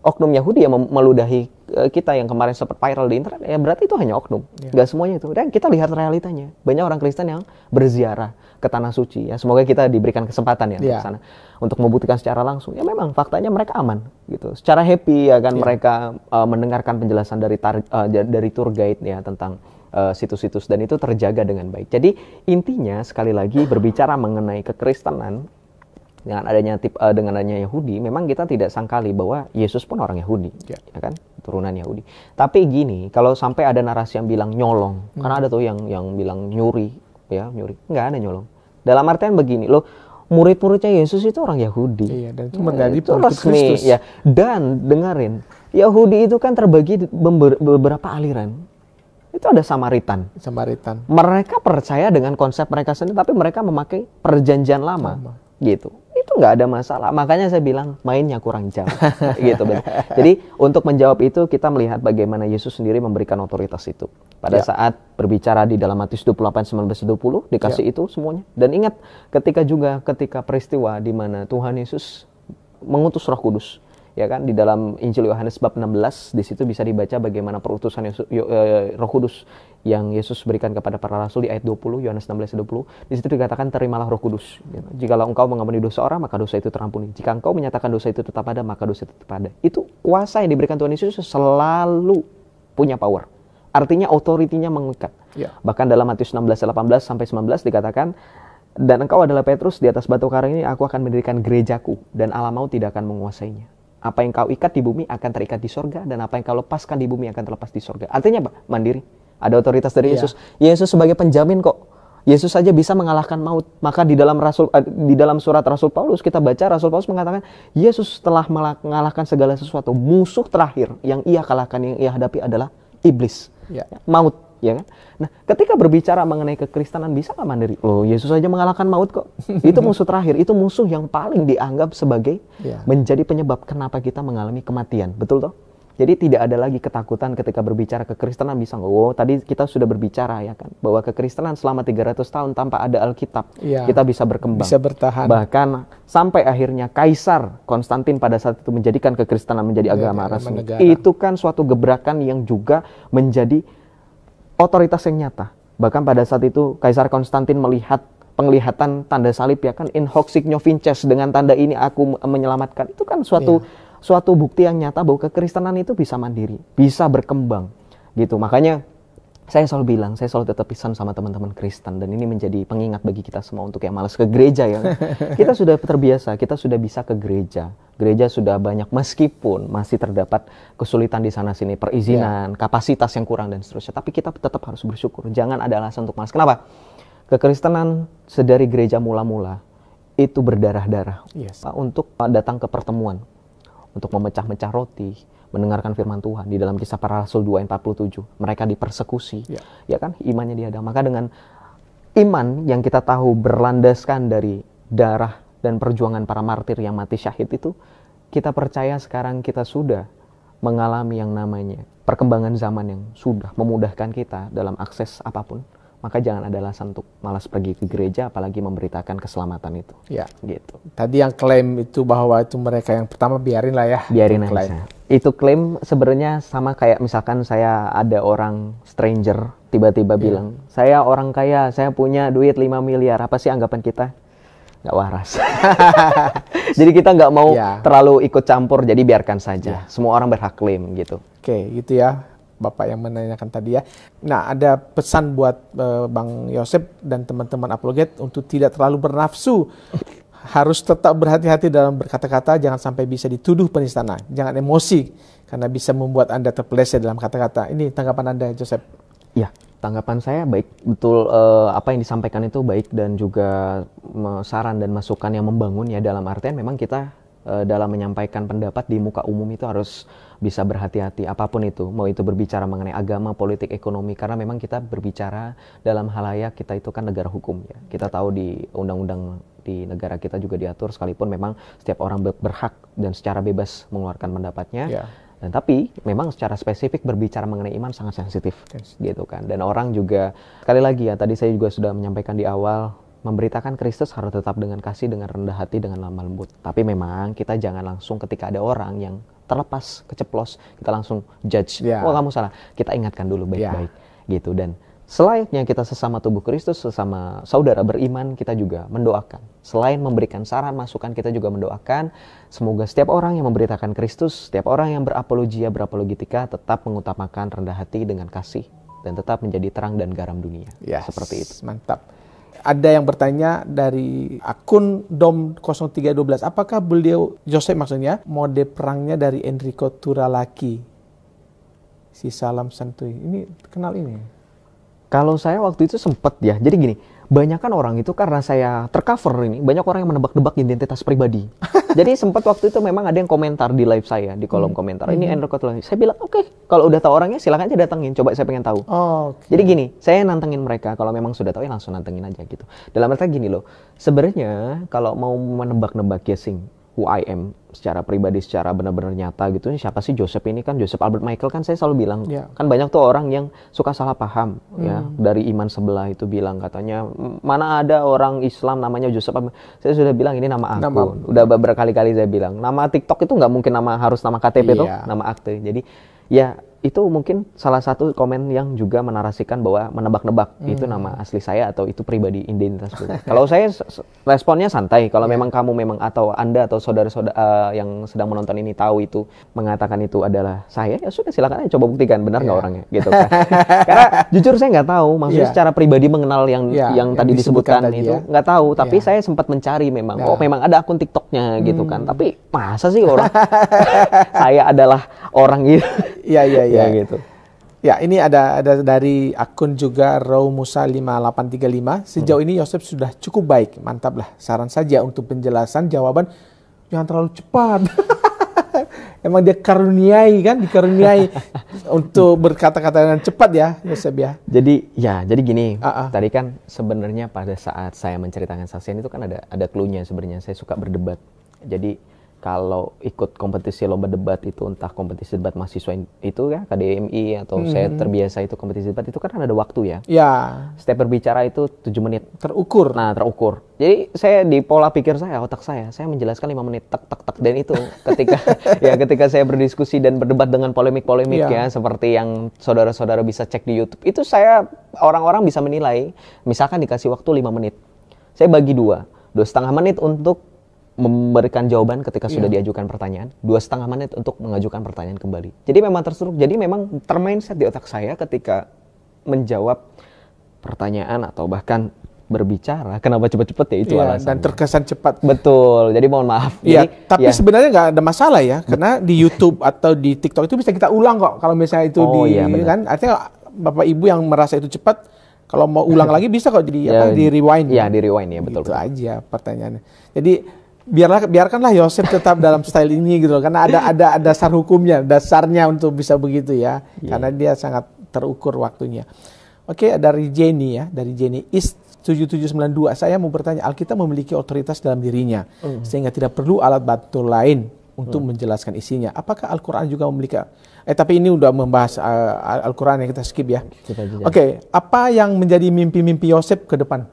oknum Yahudi yang meludahi kita yang kemarin sempat viral di internet, ya berarti itu hanya oknum. Nggak semuanya itu. Dan kita lihat realitanya. Banyak orang Kristen yang berziarah ke Tanah Suci. Ya, semoga kita diberikan kesempatan ya ke sana untuk membuktikan secara langsung. Ya memang faktanya mereka aman gitu. Secara happy ya kan mereka mendengarkan penjelasan dari tour guide ya tentang situs-situs, dan itu terjaga dengan baik. Jadi intinya sekali lagi berbicara mengenai kekristenan dengan adanya Yahudi, memang kita tidak sangkali bahwa Yesus pun orang Yahudi, ya kan, turunan Yahudi. Tapi gini, kalau sampai ada narasi yang bilang nyolong, karena ada tuh yang bilang nyuri, nggak ada nyolong. Dalam artian begini, loh, murid-muridnya Yesus itu orang Yahudi, dan itu menjadi itu resmi, ya. Dan dengerin, Yahudi itu kan terbagi beberapa aliran. Itu ada Samaritan. Mereka percaya dengan konsep mereka sendiri, tapi mereka memakai perjanjian lama. Gitu. Itu nggak ada masalah. Makanya saya bilang mainnya kurang jauh. Gitu. Jadi untuk menjawab itu kita melihat bagaimana Yesus sendiri memberikan otoritas itu. Pada saat berbicara di dalam Matius 28:19-20 dikasih itu semuanya. Dan ingat ketika peristiwa di mana Tuhan Yesus mengutus Roh Kudus. Ya kan, di dalam Injil Yohanes bab 16 di situ bisa dibaca bagaimana perutusan Roh Kudus yang Yesus berikan kepada para rasul di ayat 20, Yohanes 16:20. Di situ dikatakan terimalah Roh Kudus. Jikalau engkau mengampuni dosa orang, maka dosa itu terampuni. Jika engkau menyatakan dosa itu tetap ada, maka dosa itu tetap ada. Itu kuasa yang diberikan Tuhan Yesus selalu punya power. Artinya autoritinya mengikat. Bahkan dalam Matius 16:18-19 dikatakan, dan engkau adalah Petrus, di atas batu karang ini aku akan mendirikan gerejaku, dan alam maut tidak akan menguasainya. Apa yang kau ikat di bumi akan terikat di sorga, dan apa yang kau lepaskan di bumi akan terlepas di sorga. Artinya apa? Mandiri. Ada otoritas dari Yesus. Yesus sebagai penjamin kok. Yesus saja bisa mengalahkan maut. Maka di dalam surat Rasul Paulus kita baca, Rasul Paulus mengatakan Yesus telah mengalahkan segala sesuatu. Musuh terakhir yang ia kalahkan, yang ia hadapi adalah iblis, maut. ya kan? Nah, ketika berbicara mengenai kekristenan, bisa nggak mandiri? Oh, Yesus saja mengalahkan maut kok. Itu musuh terakhir, itu musuh yang paling dianggap sebagai menjadi penyebab kenapa kita mengalami kematian, betul toh? Jadi tidak ada lagi ketakutan ketika berbicara kekristenan. Bisa nggak? Oh, tadi kita sudah berbicara ya kan, bahwa kekristenan selama 300 tahun tanpa ada Alkitab, kita bisa berkembang, bisa bertahan. Bahkan sampai akhirnya Kaisar Konstantin pada saat itu menjadikan kekristenan menjadi agama resmi. Itu kan suatu gebrakan yang juga menjadi otoritas yang nyata. Bahkan pada saat itu Kaisar Konstantin melihat penglihatan tanda salib ya kan, in hoc signo vinces, dengan tanda ini aku menyelamatkan. Itu kan suatu bukti yang nyata bahwa kekristenan itu bisa mandiri, bisa berkembang gitu. Makanya saya selalu bilang, saya selalu tetap pesan sama teman-teman Kristen, dan ini menjadi pengingat bagi kita semua untuk yang malas ke gereja ya. Kita sudah terbiasa, kita sudah bisa ke gereja. Gereja sudah banyak, meskipun masih terdapat kesulitan di sana sini, perizinan, kapasitas yang kurang dan seterusnya. Tapi kita tetap harus bersyukur. Jangan ada alasan untuk malas. Kenapa? Kekristenan sedari gereja mula-mula itu berdarah-darah untuk datang ke pertemuan, untuk memecah-mecah roti, mendengarkan firman Tuhan. Di dalam Kisah Para Rasul 2 ayat 47, mereka dipersekusi, ya kan, imannya dihadang. Maka dengan iman yang kita tahu berlandaskan dari darah dan perjuangan para martir yang mati syahid itu, kita percaya sekarang kita sudah mengalami yang namanya perkembangan zaman yang sudah memudahkan kita dalam akses apapun. Maka jangan ada alasan untuk malas pergi ke gereja, apalagi memberitakan keselamatan itu. Ya, gitu. Tadi yang klaim itu bahwa itu mereka yang pertama, biarin lah ya. Biarin aja. Itu klaim sebenarnya sama kayak misalkan saya ada orang stranger tiba-tiba bilang, saya orang kaya, saya punya duit 5 miliar. Apa sih anggapan kita? Nggak waras. Jadi kita nggak mau terlalu ikut campur, jadi biarkan saja. Semua orang berhak klaim gitu. Oke, gitu ya. Bapak yang menanyakan tadi ya. Nah, ada pesan buat Bang Yosep dan teman-teman Apologet untuk tidak terlalu bernafsu. Harus tetap berhati-hati dalam berkata-kata, jangan sampai bisa dituduh penistaan. Jangan emosi, karena bisa membuat Anda terpeleset dalam kata-kata. Ini tanggapan Anda, Joseph. Ya, tanggapan saya baik. Betul, apa yang disampaikan itu baik, dan juga saran dan masukan yang membangun ya, dalam artian memang kita dalam menyampaikan pendapat di muka umum itu harus bisa berhati-hati, apapun itu, mau itu berbicara mengenai agama, politik, ekonomi, karena memang kita berbicara dalam halayak, kita itu kan negara hukum ya. Kita tahu di undang-undang di negara kita juga diatur, sekalipun memang setiap orang berhak dan secara bebas mengeluarkan pendapatnya. Dan tapi memang secara spesifik berbicara mengenai iman sangat sensitif gitu kan. Dan orang juga, sekali lagi ya, tadi saya juga sudah menyampaikan di awal, memberitakan Kristus harus tetap dengan kasih, dengan rendah hati, dengan lemah lembut. Tapi memang kita jangan langsung ketika ada orang yang terlepas, keceplos, kita langsung judge. Wah, kamu salah. Kita ingatkan dulu baik-baik gitu. Dan selayaknya kita sesama tubuh Kristus, sesama saudara beriman, kita juga mendoakan. Selain memberikan saran, masukan, kita juga mendoakan semoga setiap orang yang memberitakan Kristus, setiap orang yang berapologetika tetap mengutamakan rendah hati dengan kasih, dan tetap menjadi terang dan garam dunia. Seperti itu. Mantap. Ada yang bertanya dari akun Dom 0312, apakah beliau, Joseph maksudnya, mode perangnya dari Enrico Turalaki, si Salam Santuy. Ini kenal ini? Kalau saya waktu itu sempat ya, jadi gini, banyak kan orang itu karena saya tercover ini, banyak orang yang menebak-nebak identitas pribadi. Jadi sempat waktu itu memang ada yang komentar di live saya, di kolom komentar, ini Enrico Turalaki. Saya bilang, oke, kalau udah tahu orangnya silakan aja datengin, coba saya pengen tahu. Jadi gini, saya nantengin mereka, kalau memang sudah tahu ya langsung nantengin aja gitu. Dalam arti gini loh, sebenarnya kalau mau menebak-nebak guessing who I am secara pribadi, secara benar-benar nyata gitu, siapa sih Joseph ini? Kan Joseph Albert Michael, kan saya selalu bilang, kan banyak tuh orang yang suka salah paham ya, dari iman sebelah itu bilang katanya mana ada orang Islam namanya Joseph. Saya sudah bilang ini nama aku, udah berkali-kali saya bilang, nama TikTok itu nggak mungkin harus nama KTP tuh, nama akte. Jadi ya itu mungkin salah satu komen yang juga menarasikan bahwa menebak-nebak itu nama asli saya atau itu pribadi, identitas gue. Kalau saya responnya santai. Kalau memang kamu memang atau Anda atau saudara-saudara yang sedang menonton ini tahu itu mengatakan itu adalah saya, ya sudah silakan aja coba buktikan benar nggak orangnya gitu kan. Karena jujur saya nggak tahu, maksudnya secara pribadi mengenal yang tadi disebutkan itu nggak tahu. Tapi saya sempat mencari memang, oh memang ada akun TikToknya gitu kan. Tapi masa sih orang saya adalah orang gitu. Iya gitu. Ya, ini ada dari akun juga Raw Musa 5835. Sejauh ini Yosef sudah cukup baik, mantap lah. Saran saja untuk penjelasan jawaban jangan terlalu cepat. Emang dia dikaruniai. untuk berkata-kata dengan cepat ya, Yosef ya. Jadi gini, tadi kan sebenarnya pada saat saya menceritakan saksian itu kan ada clue-nya sebenarnya. Saya suka berdebat. Jadi kalau ikut kompetisi lomba debat itu, entah kompetisi debat mahasiswa itu ya, KDMI, atau saya terbiasa itu kompetisi debat, itu kan ada waktu ya. Ya. Setiap berbicara itu 7 menit. Terukur. Nah, terukur. Jadi saya di pola pikir saya, otak saya menjelaskan 5 menit, tak. Dan itu ketika saya berdiskusi dan berdebat dengan polemik-polemik ya, seperti yang saudara-saudara bisa cek di YouTube, itu orang-orang bisa menilai, misalkan dikasih waktu 5 menit. Saya bagi 2,5 menit untuk memberikan jawaban ketika sudah diajukan pertanyaan, 2,5 menit untuk mengajukan pertanyaan kembali. Jadi memang terstruktur, jadi memang termindset di otak saya ketika menjawab pertanyaan atau bahkan berbicara. Kenapa cepet-cepet ya, itu alasannya. Dan terkesan cepat. Betul, jadi mohon maaf. Iya, tapi sebenarnya nggak ada masalah ya, karena di YouTube atau di TikTok itu bisa kita ulang kok. Kalau misalnya itu kan, artinya Bapak Ibu yang merasa itu cepat, kalau mau ulang lagi bisa kok, jadi di rewind. Iya, di rewind ya, betul. Itu aja pertanyaannya. Jadi biarkanlah Yosef tetap dalam style ini gitu, karena ada dasar hukumnya, dasarnya untuk bisa begitu ya, karena dia sangat terukur waktunya. Oke, dari Jenny ya, dari Jenny is 7792. Saya mau bertanya, Alkitab memiliki otoritas dalam dirinya sehingga tidak perlu alat bantu lain untuk menjelaskan isinya. Apakah Al-Quran juga memiliki? Tapi ini udah membahas Al-Quran yang kita skip ya. Oke, apa yang menjadi mimpi-mimpi Yosef ke depan?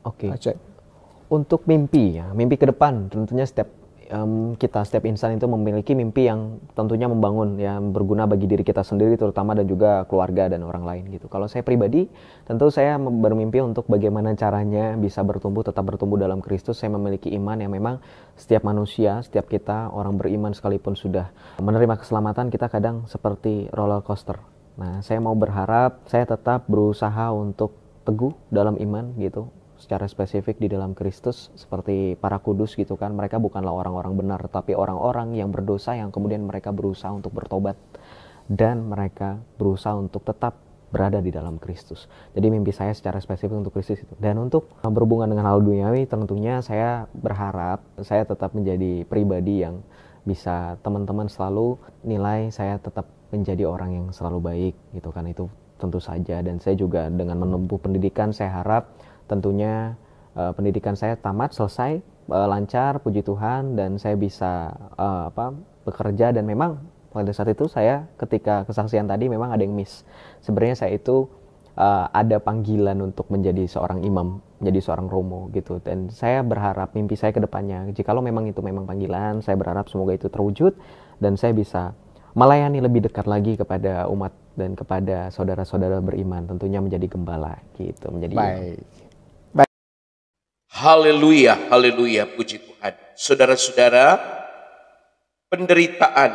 Oke. Untuk mimpi ke depan, tentunya setiap insan itu memiliki mimpi yang tentunya membangun, yang berguna bagi diri kita sendiri terutama, dan juga keluarga dan orang lain gitu. Kalau saya pribadi, tentu saya bermimpi untuk bagaimana caranya bisa tetap bertumbuh dalam Kristus. Saya memiliki iman yang memang setiap manusia, setiap kita orang beriman sekalipun sudah menerima keselamatan, kita kadang seperti roller coaster. Nah, saya mau berharap saya tetap berusaha untuk teguh dalam iman gitu. Secara spesifik di dalam Kristus, seperti para kudus gitu kan, mereka bukanlah orang-orang benar, tapi orang-orang yang berdosa yang kemudian mereka berusaha untuk bertobat dan mereka berusaha untuk tetap berada di dalam Kristus. Jadi mimpi saya secara spesifik untuk Kristus itu. Dan untuk berhubungan dengan hal duniawi, tentunya saya berharap saya tetap menjadi pribadi yang bisa teman-teman selalu nilai saya tetap menjadi orang yang selalu baik gitu kan, itu tentu saja. Dan saya juga dengan menempuh pendidikan, saya harap tentunya pendidikan saya tamat, selesai, lancar, puji Tuhan, dan saya bisa bekerja. Dan memang pada saat itu saya ketika kesaksian tadi memang ada yang miss. Sebenarnya saya itu ada panggilan untuk menjadi seorang imam, menjadi seorang romo gitu. Dan saya berharap mimpi saya ke depannya, jikalau memang itu memang panggilan, saya berharap semoga itu terwujud dan saya bisa melayani lebih dekat lagi kepada umat dan kepada saudara-saudara beriman, tentunya menjadi gembala gitu, menjadi baik. Haleluya, haleluya, puji Tuhan. Saudara-saudara, penderitaan,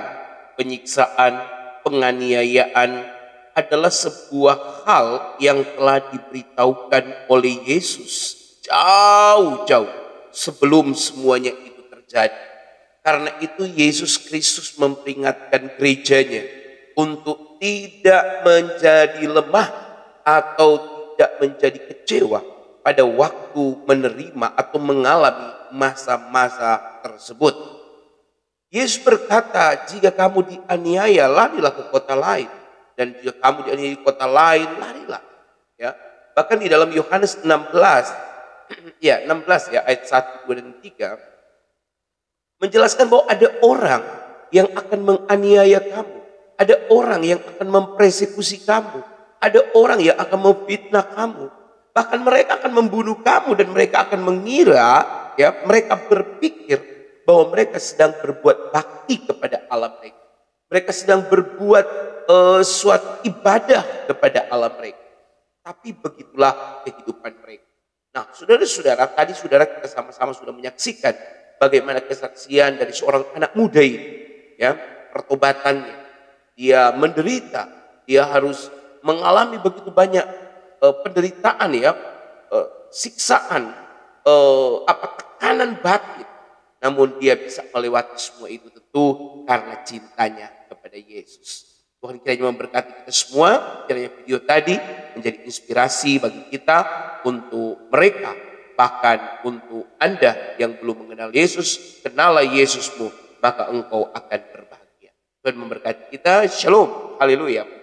penyiksaan, penganiayaan adalah sebuah hal yang telah diberitahukan oleh Yesus jauh-jauh sebelum semuanya itu terjadi. Karena itu Yesus Kristus memperingatkan gerejanya untuk tidak menjadi lemah atau tidak menjadi kecewa pada waktu menerima atau mengalami masa-masa tersebut. Yesus berkata, jika kamu dianiaya, larilah ke kota lain. Dan jika kamu dianiaya di kota lain, larilah. Ya. Bahkan di dalam Yohanes 16, ayat 1, 2, dan 3, menjelaskan bahwa ada orang yang akan menganiaya kamu. Ada orang yang akan mempersekusi kamu. Ada orang yang akan memfitnah kamu. Bahkan mereka akan membunuh kamu dan mereka akan mengira, ya, mereka berpikir bahwa mereka sedang berbuat bakti kepada Allah mereka. Mereka sedang berbuat suatu ibadah kepada Allah mereka. Tapi begitulah kehidupan mereka. Nah, saudara-saudara, tadi saudara kita sama-sama sudah menyaksikan bagaimana kesaksian dari seorang anak muda ini, ya, pertobatannya. Dia menderita, dia harus mengalami begitu banyak penderitaan, ya, siksaan, tekanan batin. Namun dia bisa melewati semua itu tentu karena cintanya kepada Yesus. Tuhan kiranya memberkati kita semua. Kiranya video tadi menjadi inspirasi bagi kita, untuk mereka, bahkan untuk Anda yang belum mengenal Yesus. Kenallah Yesusmu, maka engkau akan berbahagia. Tuhan memberkati kita. Shalom. Haleluya.